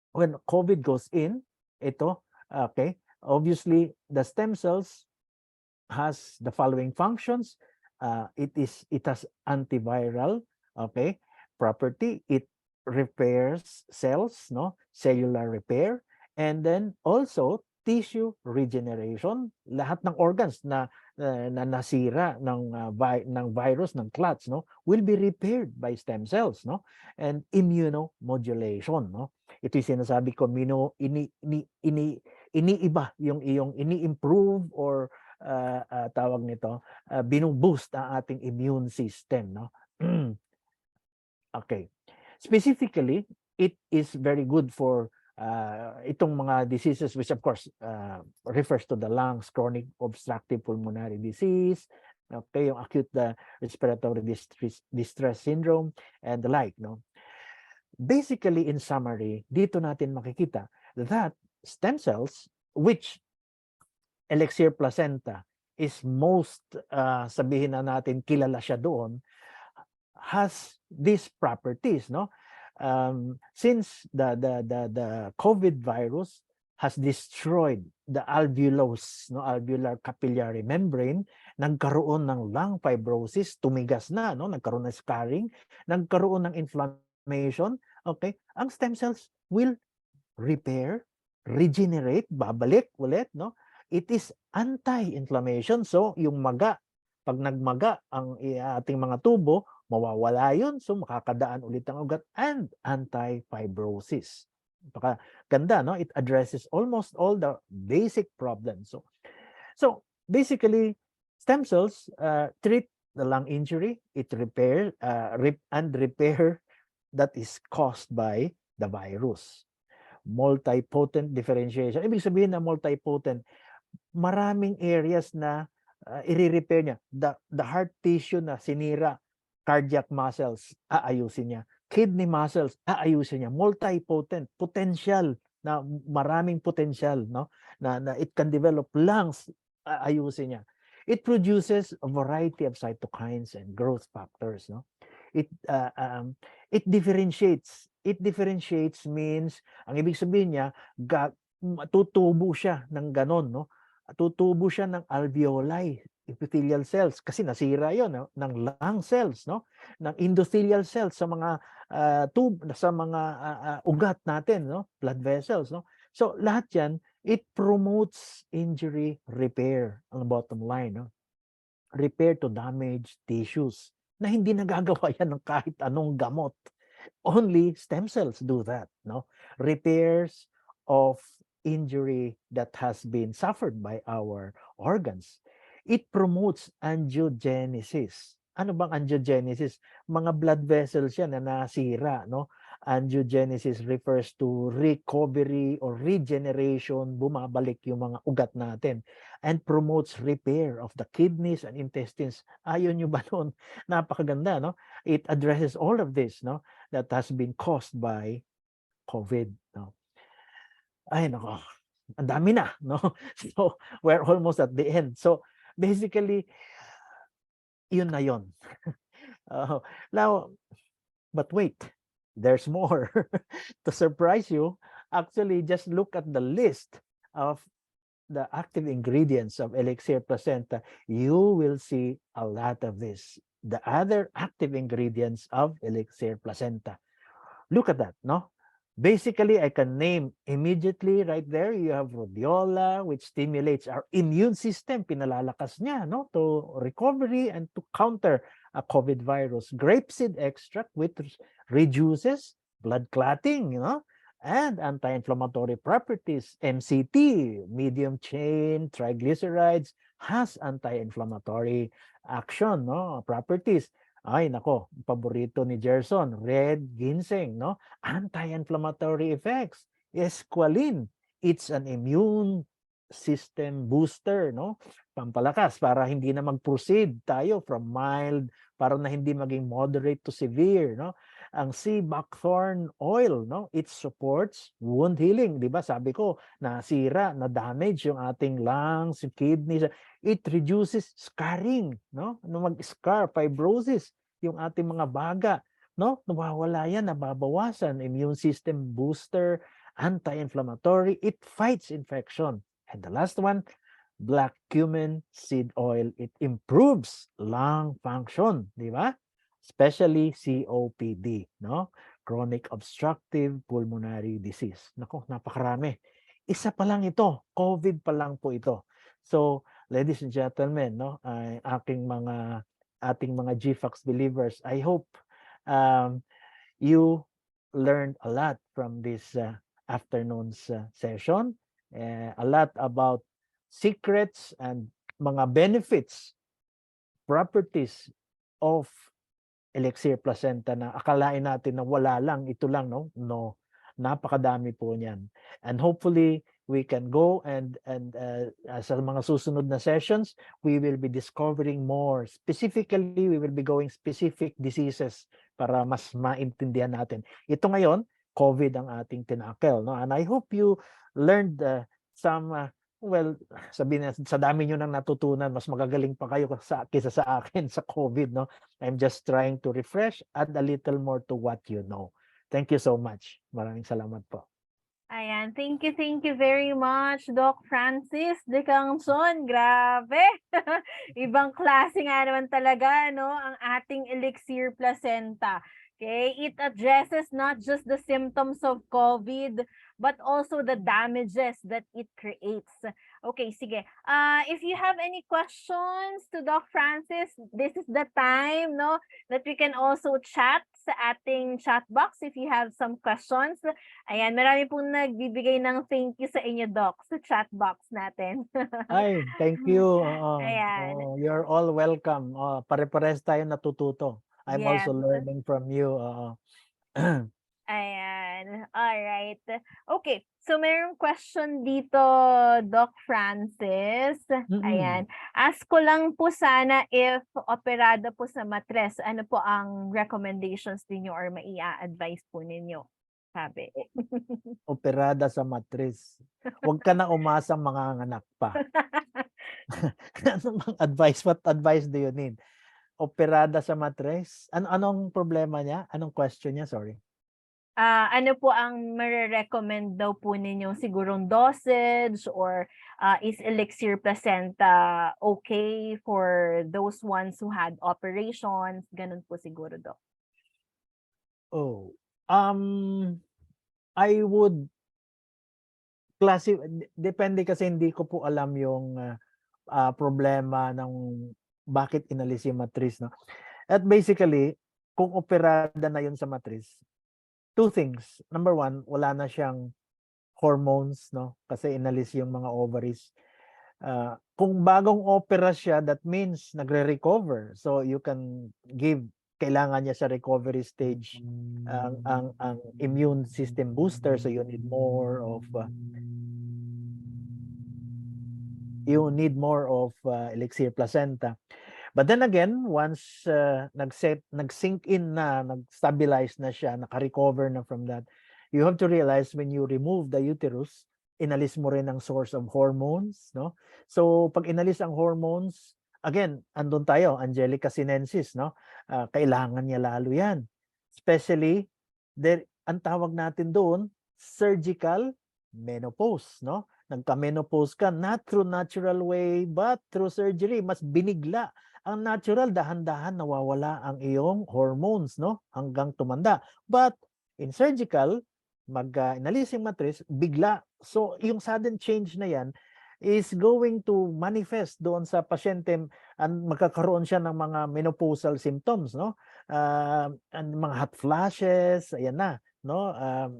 When COVID goes in, ito, okay, obviously the stem cells has the following functions. It has antiviral, okay, property. It repairs cells, no, cellular repair, and then also tissue regeneration. Lahat ng organs na nasira ng virus, ng clots, no, will be repaired by stem cells, no, and immunomodulation, no. Ito yung sinasabi ko, iniiba yung iyong ini-improve or tawag nito, binuboost ang ating immune system, no. Okay. Specifically, it is very good for itong mga diseases which of course refers to the lungs, chronic obstructive pulmonary disease, Okay, yung acute respiratory distress syndrome and the like, no? Basically, in summary, dito natin makikita that stem cells, which Elixir placenta is most, sabihin na natin kilala siya doon, has these properties, no? Since the COVID virus has destroyed the alveolar capillary membrane, nagkaroon ng lung fibrosis, tumigas na, no? Nagkaroon ng scarring, nagkaroon ng inflammation, okay? Ang stem cells will repair, regenerate, babalik ulit, no? It is anti-inflammation. So, yung maga, pag nagmaga ang ating mga tubo, mawawala yun. So, makakadaan ulit ang ugat, and anti-fibrosis. Ganda, no? It addresses almost all the basic problems. So basically, stem cells treat the lung injury. It repair that is caused by the virus. Multipotent differentiation. Ibig sabihin na multipotent, maraming areas na i-repair niya. The heart tissue na sinira, cardiac muscles, aayusin niya. Kidney muscles, aayusin niya. Multipotent, potential, na maraming potential, no? Na it can develop lungs, aayusin niya. It produces a variety of cytokines and growth factors, no? It differentiates. It differentiates means, ang ibig sabihin niya, tutubo siya ng ganon, no? Tutubo siya ng alveoli, epithelial cells, kasi nasira yon, no? Ng lung cells, no? Ng endothelial cells sa mga ugat natin, no? Blood vessels, no? So lahat yan, it promotes injury repair, ang bottom line, no? Repair to damaged tissues na hindi nagagawa yan ng kahit anong gamot. Only stem cells do that, no? Repairs of injury that has been suffered by our organs. It promotes angiogenesis. Ano bang angiogenesis? Mga blood vessels yan na nasira, no? Angiogenesis refers to recovery or regeneration, bumabalik yung mga ugat natin, and promotes repair of the kidneys and intestines. Ayon nyo ba noon? Napakaganda, no? It addresses all of this, no? That has been caused by COVID, no? Ay nako, ang dami na, no? So, we're almost at the end. So, basically, yun na yun. Now, but wait, there's more. To surprise you, actually, just look at the list of the active ingredients of Elixir placenta. You will see a lot of this. The other active ingredients of Elixir placenta. Look at that, no? Basically, I can name immediately right there. You have rhodiola, which stimulates our immune system. Pinalalakas niya, no? To recovery and to counter a COVID virus. Grapeseed extract, which reduces blood clotting, you know, and anti-inflammatory properties. MCT, medium chain triglycerides, has anti-inflammatory action, no? Properties. Ay, nako, paborito ni Gerson, red ginseng, no? Anti-inflammatory effects. Esqualene, it's an immune system booster, no? Pampalakas para hindi na mag-proceed tayo from mild, para na hindi maging moderate to severe, no? Ang sea buckthorn oil, no? It supports wound healing, 'di ba? Sabi ko, nasira, na damage yung ating lungs, yung kidneys. It reduces scarring, no? Ano mag-scar, fibrosis, yung ating mga baga, no? Nawawala yan, nababawasan. Immune system booster, anti-inflammatory, it fights infection. And the last one, black cumin seed oil, it improves lung function, di ba? Especially COPD, no? Chronic obstructive pulmonary disease. Nako, napakarami. Isa pa lang ito, COVID pa lang po ito. So, ladies and gentlemen, no, ating mga GFAX believers, I hope you learned a lot from this afternoon's session, a lot about secrets and mga benefits, properties of Elixir placenta na akalain natin na wala lang, ito lang, no? No, napakadami po niyan. And hopefully, we can go and sa mga susunod na sessions, we will be discovering more. Specifically, we will be going specific diseases para mas maintindihan natin. Ito ngayon, COVID ang ating tinakel, no? And I hope you learned some well, sabihin na, sa dami nyo nang natutunan, mas magagaling pa kayo kaysa sa akin sa COVID, no? I'm just trying to refresh, add a little more to what you know. Thank you so much. Maraming salamat po. Ayan, thank you very much, Doc Francis de Cangson. Grabe! Ibang klase nga naman talaga, no, ang ating Elixir Placenta. Okay, it addresses not just the symptoms of COVID, but also the damages that it creates. Okay, sige. If you have any questions to Doc Francis, this is the time, no, that we can also chat sa ating chat box if you have some questions. Ayan, marami pong nagbibigay ng thank you sa inyo, Doc, sa chat box natin. Ay, thank you. Ayan. You're all welcome. Pare-pares tayo natututo. I'm Yes. also learning from you. Ayan. Alright. Okay. So, mayroong question dito, Doc Francis. Ayan. Ask ko lang po sana if operada po sa matres, ano po ang recommendations ninyo or maia-advise po ninyo? Sabi. Operada sa matris. Huwag ka na umasa manganganak pa. Ano bang advice? What advice do you need? Operada sa matres? Anong problema niya? Anong question niya? Sorry. Ano po ang mare-recommend daw po ninyo, sigurong dosage or is Elixir Placenta okay for those ones who had operations? Ganun po siguro, Doc. Oh, I would depende kasi hindi ko po alam yung problema ng bakit inalis yung matris, no? At basically, kung operada na yun sa matris, two things. Number one, wala na siyang hormones, no? Kasi inalis yung mga ovaries. Kung bagong opera siya, that means nagre-recover. So you can give, kailangan niya sa recovery stage ang immune system booster. So you need more of Elixir Placenta. But then again, once nag-sink in na, nag-stabilize na siya, naka-recover na from that, you have to realize when you remove the uterus, inalis mo rin ang source of hormones, no? So pag inalis ang hormones, again, andun tayo, Angelica sinensis, no? Kailangan niya lalo yan. Especially, ang tawag natin doon, surgical menopause, no? Nagka-menopause ka, not through natural way, but through surgery, mas binigla. Ang natural, dahan-dahan nawawala ang iyong hormones, no? Hanggang tumanda. But in surgical, inalis yung matris, bigla. So, yung sudden change na yan is going to manifest doon sa pasyente and magkakaroon siya ng mga menopausal symptoms, no? And mga hot flashes, ayan na, no?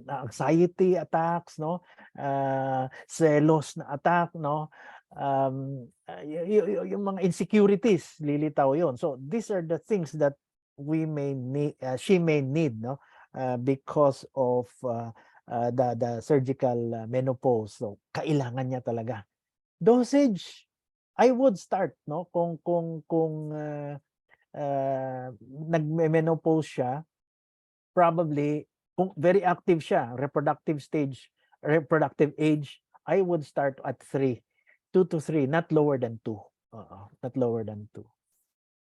Anxiety attacks, no? Selos na attack, no? Yung mga insecurities, lilitaw yon. So these are the things that she may need, no? Because of the surgical menopause. So kailangan niya talaga. Dosage, I would start, no? Kung nag-menopause siya, probably kung very active siya, reproductive age, I would start at 2 to 3, not lower than 2. Not lower than 2.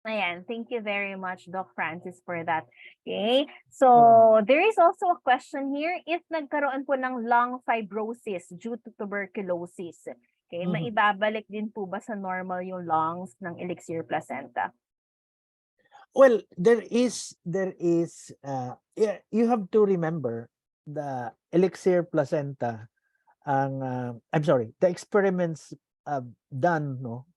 Ayan, thank you very much, Doc Francis, for that. Okay, so there is also a question here. If nagkaroon po ng lung fibrosis due to tuberculosis, okay, maibabalik din po ba sa normal yung lungs ng Elixir Placenta? Well, there is you have to remember the Elixir Placenta, I'm sorry, the experiments done, no,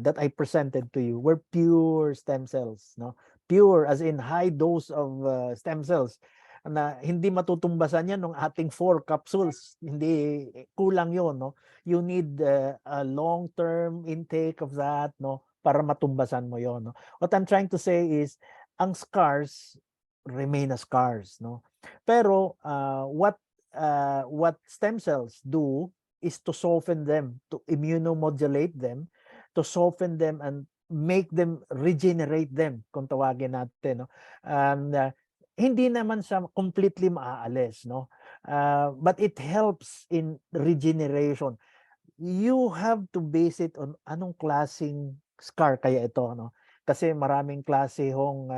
that I presented to you were pure stem cells, no? Pure as in high dose of stem cells na hindi matutumbasan yan ng ating 4 capsules. Hindi, kulang yon, no? You need a long-term intake of that, no, para matumbasan mo yon, no? What I'm trying to say is ang scars remain as scars, no? Pero what stem cells do is to soften them, to immunomodulate them, to soften them and make them regenerate them kung tawagin natin, no. And hindi naman siya completely maaalis, no. But it helps in regeneration. You have to base it on anong klaseng scar kaya ito, no? Kasi maraming klase hong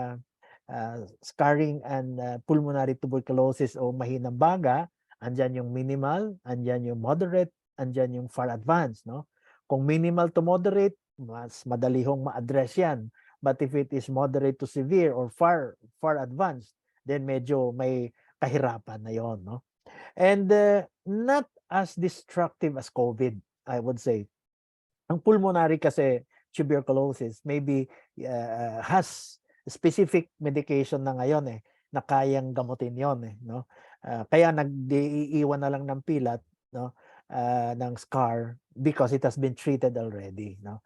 scarring and pulmonary tuberculosis o mahinang baga. Andyan yung minimal, andyan yung moderate, andyan yung far advanced, no? Kung minimal to moderate, mas madali hong ma-address yan. But if it is moderate to severe or far advanced, then medyo may kahirapan na yon, no? And not as destructive as COVID, I would say. Ang pulmonary kasi tuberculosis maybe has specific medication na ngayon na kayang gamutin yon no. Kaya nag-iiwan na lang ng pilat, no, ng scar because it has been treated already, no.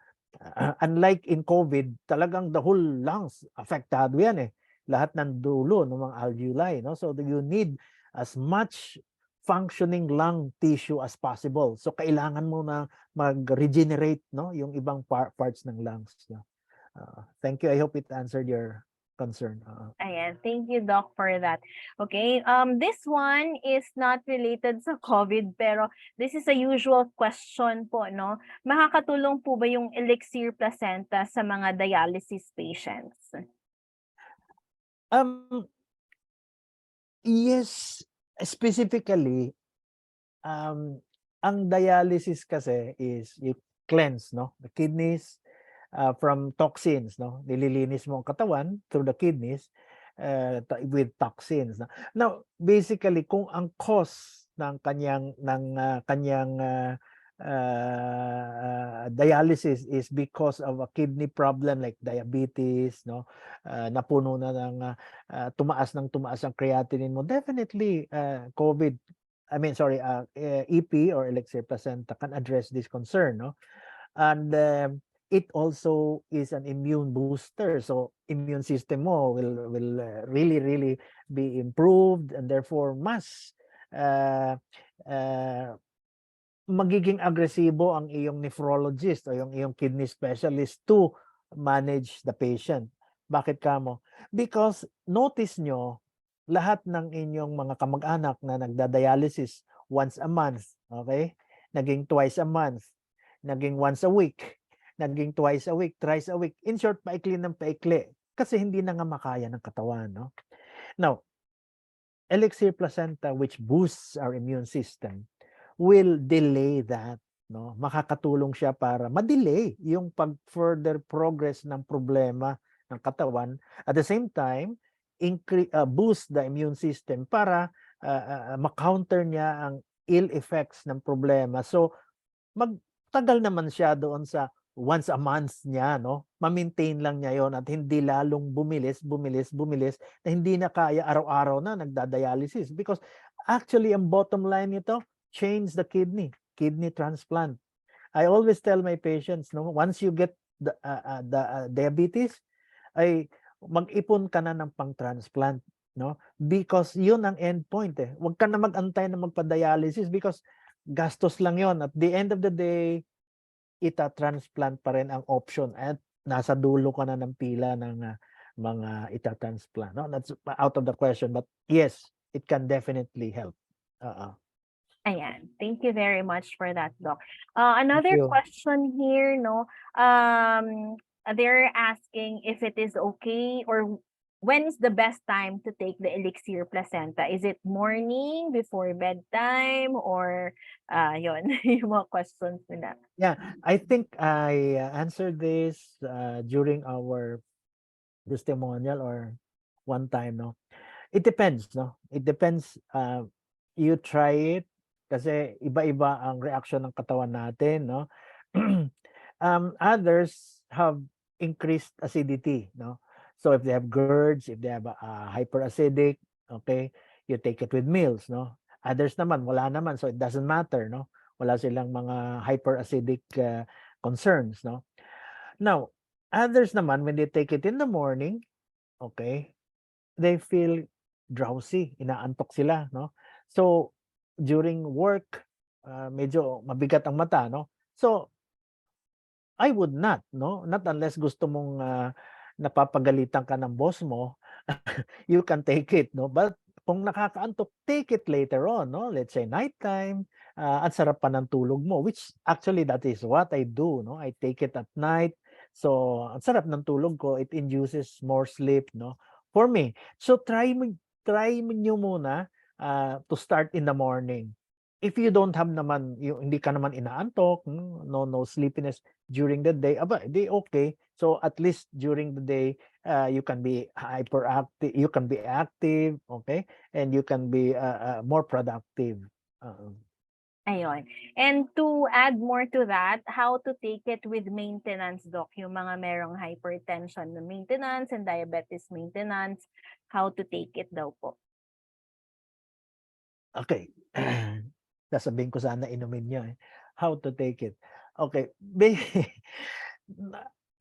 Unlike in COVID, talagang the whole lungs apektado yan lahat ng dulo ng mga alveoli, no. So you need as much functioning lung tissue as possible. So kailangan mo na mag-regenerate, no, yung ibang parts ng lungs, no. Thank you. I hope it answered your concern. Ayan, thank you, Doc, for that. Okay, this one is not related sa COVID, pero this is a usual question po, no? Makakatulong po ba yung Elixir placenta sa mga dialysis patients? Yes, specifically, ang dialysis kasi is you cleanse, no, the kidneys from toxins, no. Nililinis mo ang katawan through the kidneys with toxins. No? Now, basically, kung ang cause ng kanyang dialysis is because of a kidney problem like diabetes, no, napuno na ng tumaas ang creatinine mo, definitely EP or Elixir placenta can address this concern, no. And it also is an immune booster, so immune system mo will really be improved, and therefore mas magiging agresibo ang iyong nephrologist o yung iyong kidney specialist to manage the patient. Bakit kamo? Because notice nyo, lahat ng inyong mga kamag-anak na nagda-dialysis once a month, okay? Naging twice a month, naging once a week, naging twice a week, thrice a week. In short, paikli ng paikli. Kasi hindi na nga makaya ng katawan, no? Now, Elixir placenta, which boosts our immune system, will delay that, no. Makakatulong siya para ma-delay yung further progress ng problema ng katawan. At the same time, boost the immune system para ma-counter niya ang ill effects ng problema. So magtagal naman siya doon sa once a month niya, no. Ma-maintain lang niya yon at hindi lalong bumilis na hindi na kaya araw-araw na nagda-dialysis, because actually ang bottom line nito, change the kidney transplant. I always tell my patients, no, once you get the diabetes, ay mag-ipon ka na ng pang-transplant, no, because yun ang endpoint Huwag ka na mag-antay na magpa-dialysis because gastos lang yon. At the end of the day, ita-transplant pa rin ang option at nasa dulo ka na ng pila ng mga ita-transplant, no. That's out of the question, but yes, it can definitely help. Ayan, thank you very much for that, Doc. Thank Another you. question here, no, they're asking if it is okay or when is the best time to take the Elixir placenta? Is it morning, before bedtime, or yon, yung mga questions nila. Yeah, I think I answered this during our testimonial or one time, no. It depends, no. It depends. You try it kasi iba-iba ang reaction ng katawan natin, no. Others have increased acidity, no. So if they have GERDs, if they have hyperacidic, okay, you take it with meals, no. Others naman wala naman, so it doesn't matter, no. Wala silang mga hyperacidic concerns, no. Now, others naman when they take it in the morning, okay, they feel drowsy, inaantok sila, no. So during work, medyo mabigat ang mata, no? So, I would not, no? Not unless gusto mong napapagalitan ka ng boss mo, you can take it, no? But kung nakakaantok, take it later on, no? Let's say nighttime, ang sarap pa ng tulog mo, which actually that is what I do, no? I take it at night. So, ang sarap ng tulog ko, it induces more sleep, no? For me. So, try mo nyo muna to start in the morning. If you don't have naman, hindi ka naman inaantok, no sleepiness during the day, aba, di okay. So at least during the day, you can be hyperactive, you can be active, okay? And you can be more productive. Ayun. And to add more to that, how to take it with maintenance, Doc, yung mga merong hypertension na maintenance and diabetes maintenance, how to take it daw po. Okay. Sasabihin ko sana inumin niyo eh. How to take it. Okay.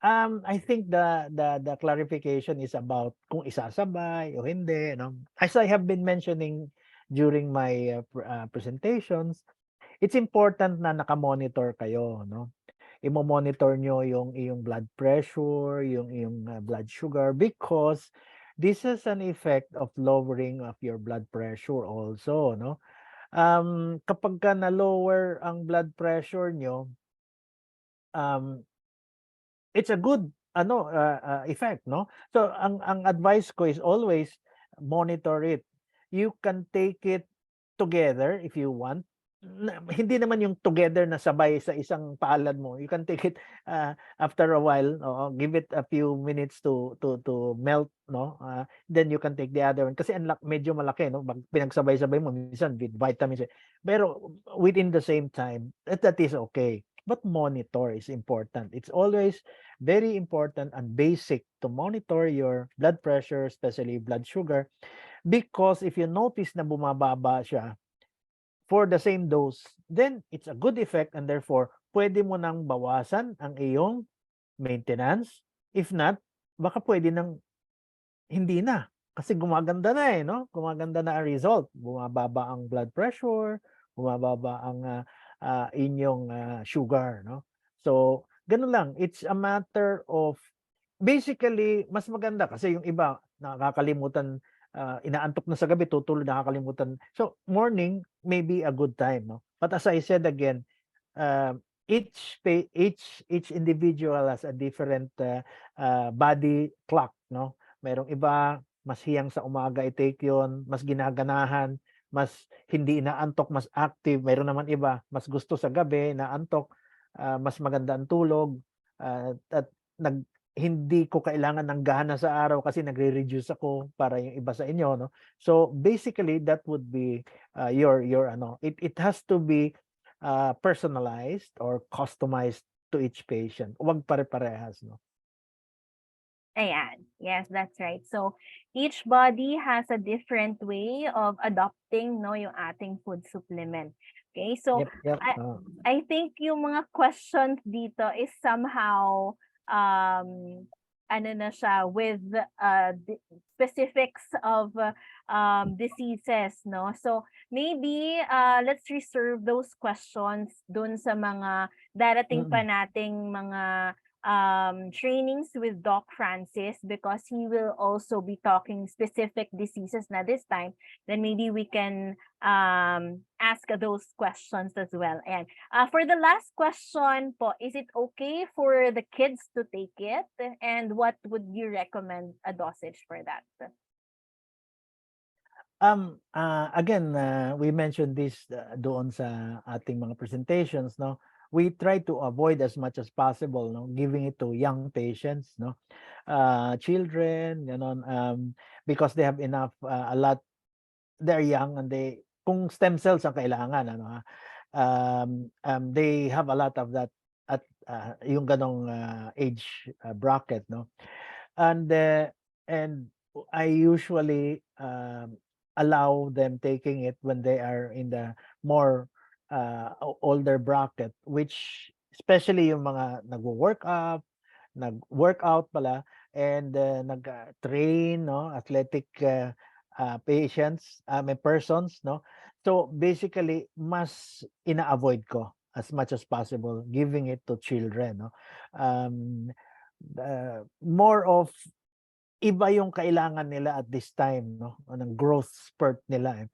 I think the clarification is about kung isasabay o hindi, no? As I have been mentioning during my presentations, it's important na naka-monitor kayo, no? Imo-monitor nyo yung iyong blood pressure, yung iyong blood sugar because this has an effect of lowering of your blood pressure also, no? Kapag ka na-lower ang blood pressure nyo, um, it's a good effect, no? So ang advice ko is always monitor it. You can take it together if you want. Hindi naman yung together na sabay sa isang palad mo. You can take it after a while, give it a few minutes to melt, no? Then you can take the other one kasi medyo malaki, no? Pinagsabay-sabay mo minsan with vitamins. Pero within the same time, that is okay. But monitor is important. It's always very important and basic to monitor your blood pressure, especially blood sugar, because if you notice na bumababa siya for the same dose, then it's a good effect and therefore pwede mo nang bawasan ang iyong maintenance. If not, baka pwede nang hindi na. Kasi gumaganda na eh, no? Gumaganda na ang result. Bumababa ang blood pressure, bumababa ang inyong sugar, no? So, ganun lang. It's a matter of basically mas maganda kasi yung iba nakakalimutan, inaantok na sa gabi, tutulog, nakakalimutan. So, morning may be a good time, no? But as I said again, each individual has a different body clock, no? Merong iba mas hiyang sa umaga i-take yun, mas ginaganahan, mas hindi inaantok, mas active. Meron naman iba mas gusto sa gabi, naantok, mas maganda ang tulog, at hindi ko kailangan ng gana sa araw kasi nagre-reduce ako para yung iba sa inyo, no? So basically that would be your it has to be personalized or customized to each patient. Huwag pare-parehas, no? Ayan. Yes, that's right. So, each body has a different way of adopting, no, yung ating food supplement. Okay? So, Yep. I think yung mga questions dito is somehow ano na siya with specifics of diseases, no? So, maybe let's reserve those questions dun sa mga darating pa nating mga trainings with Doc Francis because he will also be talking specific diseases na this time. Then maybe we can ask those questions as well. And for the last question po, is it okay for the kids to take it? And what would you recommend a dosage for that? Again, we mentioned this doon sa ating mga presentations, no? We try to avoid as much as possible, no, giving it to young patients, no, children, because they have enough, a lot. They're young and kung stem cells ang kailangan, they have a lot of that at yung ganong age bracket, no, and I usually allow them taking it when they are in the more older bracket, which especially yung mga nag-workout pala and nag-train, no, athletic patients, may persons, no? So basically, mas ina-avoid ko as much as possible giving it to children, no? Um, More of iba yung kailangan nila at this time, no? Ng growth spurt nila, eh.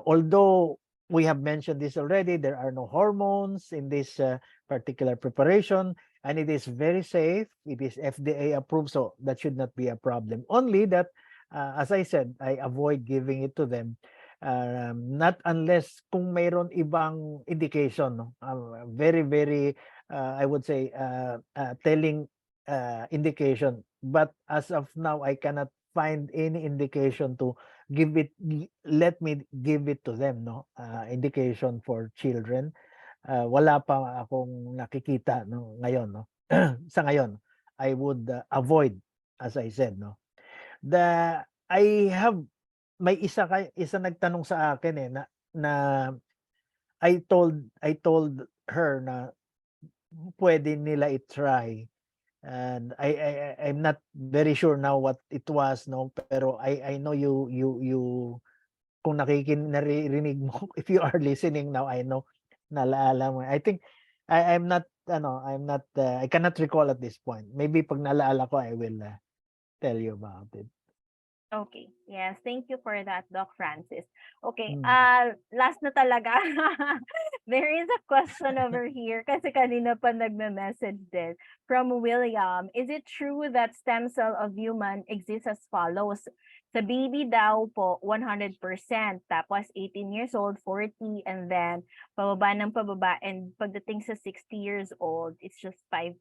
Although we have mentioned this already, there are no hormones in this particular preparation, and it is very safe. It is FDA approved, so that should not be a problem. Only that, as I said, I avoid giving it to them. Not unless kung mayroon ibang indication, no? Very, very, I would say, telling indication. But as of now, I cannot find any indication to let me give it to them, no? Indication for children. Wala pa akong nakikita, no, ngayon, no. Sa ngayon, I would avoid, as I said, no. I have may isa nagtanong sa akin, eh, na I told her na pwede nila i-try, and I'm not very sure now what it was, no, pero I know you kung naririnig mo, if you are listening now, I know naalala mo. I think I'm not I cannot recall at this point. Maybe pag naalala ko, I will tell you about it. Okay. Yes, thank you for that, Doc Francis. Okay, Mm. last na talaga. There is a question over here kasi kanina pa nagme-message din from William. Is it true that stem cell of human exists as follows? Sa baby daw po 100%, tapos 18 years old, 40, and then pababa ng pababa, and pagdating sa 60 years old, it's just 5%.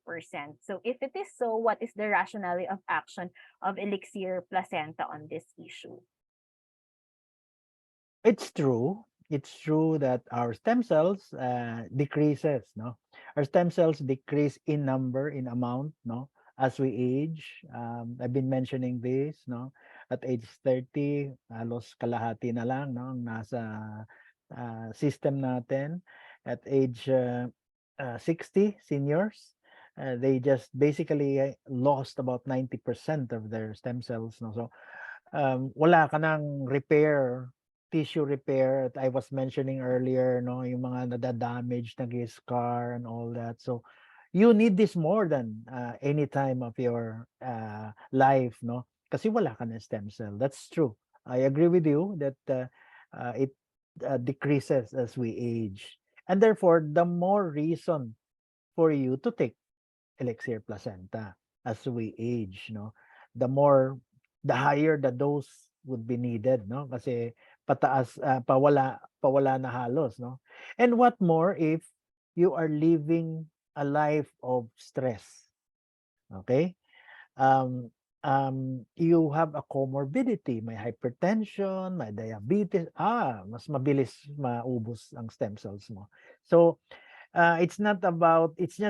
So if it is so, what is the rationale of action of Elixir Placenta on this issue? It's true. It's true that our stem cells decreases, no? Our stem cells decrease in number, in amount, no? As we age. I've been mentioning this, no? At age 30, halos kalahati na lang, no? Ang nasa system natin. At age 60, seniors, they just basically lost about 90% of their stem cells, no? So wala ka ng repair, tissue repair that I was mentioning earlier, no, yung mga nada-damage, nag-scar and all that. So you need this more than any time of your life, no? Kasi wala ka ng stem cell. That's true. I agree with you that it decreases as we age. And therefore, the more reason for you to take Elixir Placenta as we age, no? The higher the dose would be needed, no? Kasi pataas, pawala na halos, no? And what more if you are living a life of stress, okay? You have a comorbidity, may hypertension, may diabetes, mas mabilis maubos ang stem cells mo. So, it's not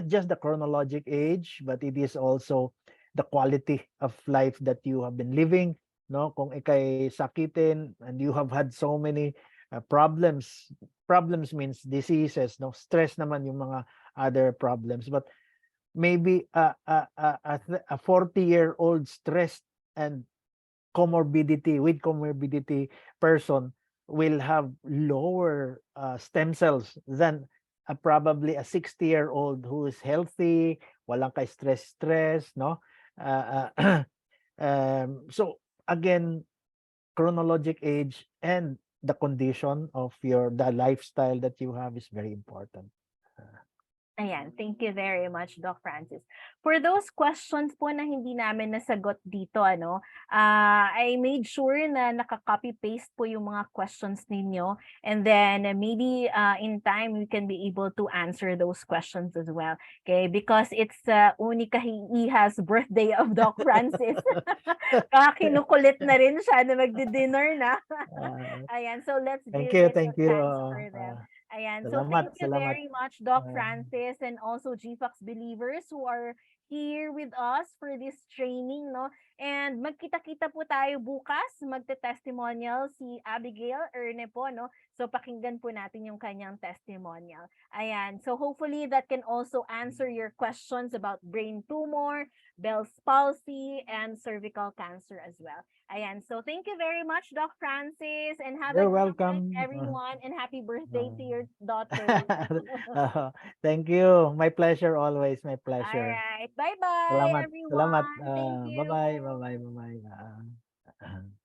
just the chronologic age, but it is also the quality of life that you have been living, no? Kung ikay sakitin and you have had so many problems means diseases, no? Stress naman yung mga other problems, but maybe a 40-year-old stressed and comorbidity person will have lower stem cells than probably a 60-year-old who is healthy, walang kay stress, no? So again, chronologic age and the condition of the lifestyle that you have is very important. Ayan, thank you very much, Doc Francis. For those questions po na hindi namin nasagot dito, I made sure na naka-copy-paste po yung mga questions ninyo, and then maybe in time we can be able to answer those questions as well. Okay, because it's Unika Iha's birthday of Doc Francis. Kinukulit na rin siya na magdi-dinner na. Ayan, so let's Thank give you, it a thank you. chance for them. Ayan. So thank you Salamat. very much, Doc Francis, and also GFAX believers who are here with us for this training, no? And magkita-kita po tayo bukas, magte-testimonial si Abigail Erne po, no? So pakinggan po natin yung kanyang testimonial. Ayan. So hopefully that can also answer your questions about brain tumor, Bell's palsy, and cervical cancer as well. Ayan. So thank you very much, Doc Francis, and have You're a good night, welcome. everyone, and happy birthday to your Uh, daughter. Thank you. My pleasure always. My All pleasure. right. Bye-bye, Salamat. Salamat. everyone. Thank you. Bye-bye. Bye-bye. Bye-bye.